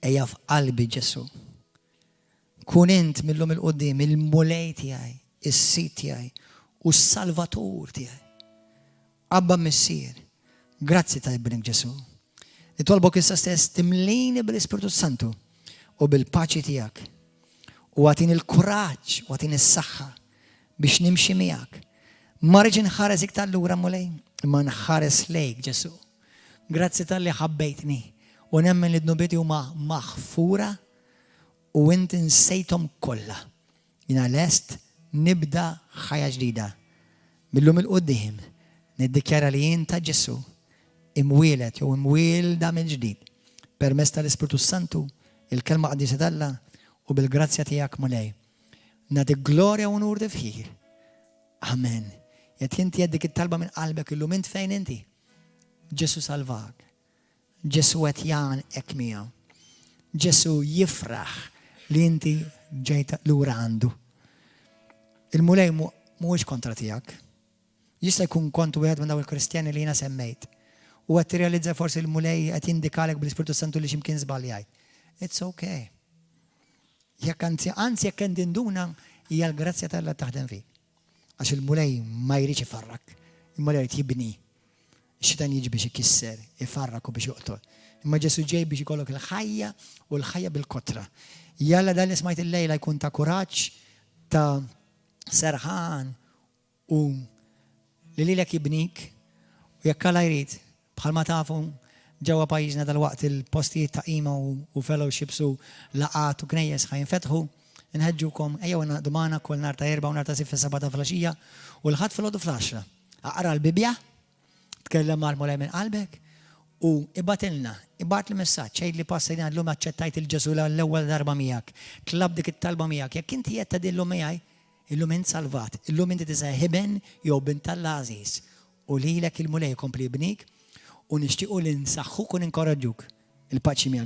Ejja f'qalbi Ġesu. Kun int millum il-qoddim, il-mulej tiegħi, is-sit tiegħi u s-salvatur tiegħi. Abba Missier, grazzi ta' ibnek Ġesu. Nitolbok issa stess timlini bil-Ispiritu Santu u bil-paċi tiegħek. U għatin il-kuraġġ u għatin is-saħħa biex nimxi miegħek. Ma rridx inħares iktar lura mulej, imma nħares lejk Ġesu. Grazzi tal-li ħabbejtni u nemmen li d-nubieti huma maħfura u inti nsejthom kollha. Jiena lest nibda ħajja ġdida. Millum il-qudiem niddikjara li jien ta' Ġesu imwielet jew imwielda mill-ġdid permezz tal-Ispiritu Santu, il-kelma qaddisa tal-Alla u bil-grazzja tiegħek mulej. Nagħtik glorja u nur tifħir. Amen. Jekk inti jeddik it-talba minn qalbek illum int fejn inti? Ġesu salvak. Ġesu qed jagħnek miegħu. Ġesu jifraħ li inti ġejta lura għandu. Il-mulej mhuwiex kontra tiegħek. Jista' jkun kontu wieħed minn dawn il-Kristjani li jiena semmejt. U qed tirrealizza forsi l-mulej qed jindikalek bil-Ispiritu Santu li x'imkien żbaljajt. It's okay. Anzi jekk hemm tinduna hija l-grazzja tal-Alla taħdem fik. Għax il-mulej ma jridx ifarrak. Il-mulej jrid jibni. Ix-xitan jiġi biex ikisser, ifarrak u biex joqtol. Imma Ġesu ġej biex ikollok il-ħajja u l-ħajja bil-kotra. Jalla dan li smajt il-lejla jkun ta' kuraġġ, ta' serħan u li lilek jibnik u jekk Alla jrid bħalma tafu ġewwa pajjiżna dal-waqt il-postijiet ta' qima u fellowships u laqat u knejjes ħajnfetħu. Nħeġġukom ejjew naqdu magħna kull nhar ta' erba' u nhar ta' sitt fis-seba' ta' filgħaxija u l-ħadd filgħodu fl-10. Aqra l-Bibja, tkellem mal-mulej minn qalbek u ibgħat l-messaġġ għid li passa jien llum aċċettajt il-Ġesu l-ewwel darba miegħek. Tlab dik it-talba miegħek. Jekk inti qed tgħidillu miegħi, illum int salvat, illum inti tisa' ħiben jew bint tal-Għażiż u lilek il-mulej jkompli jibnik u nixtiequ li nsaħħuk u ninkoraġġuk il-paċi miegħek.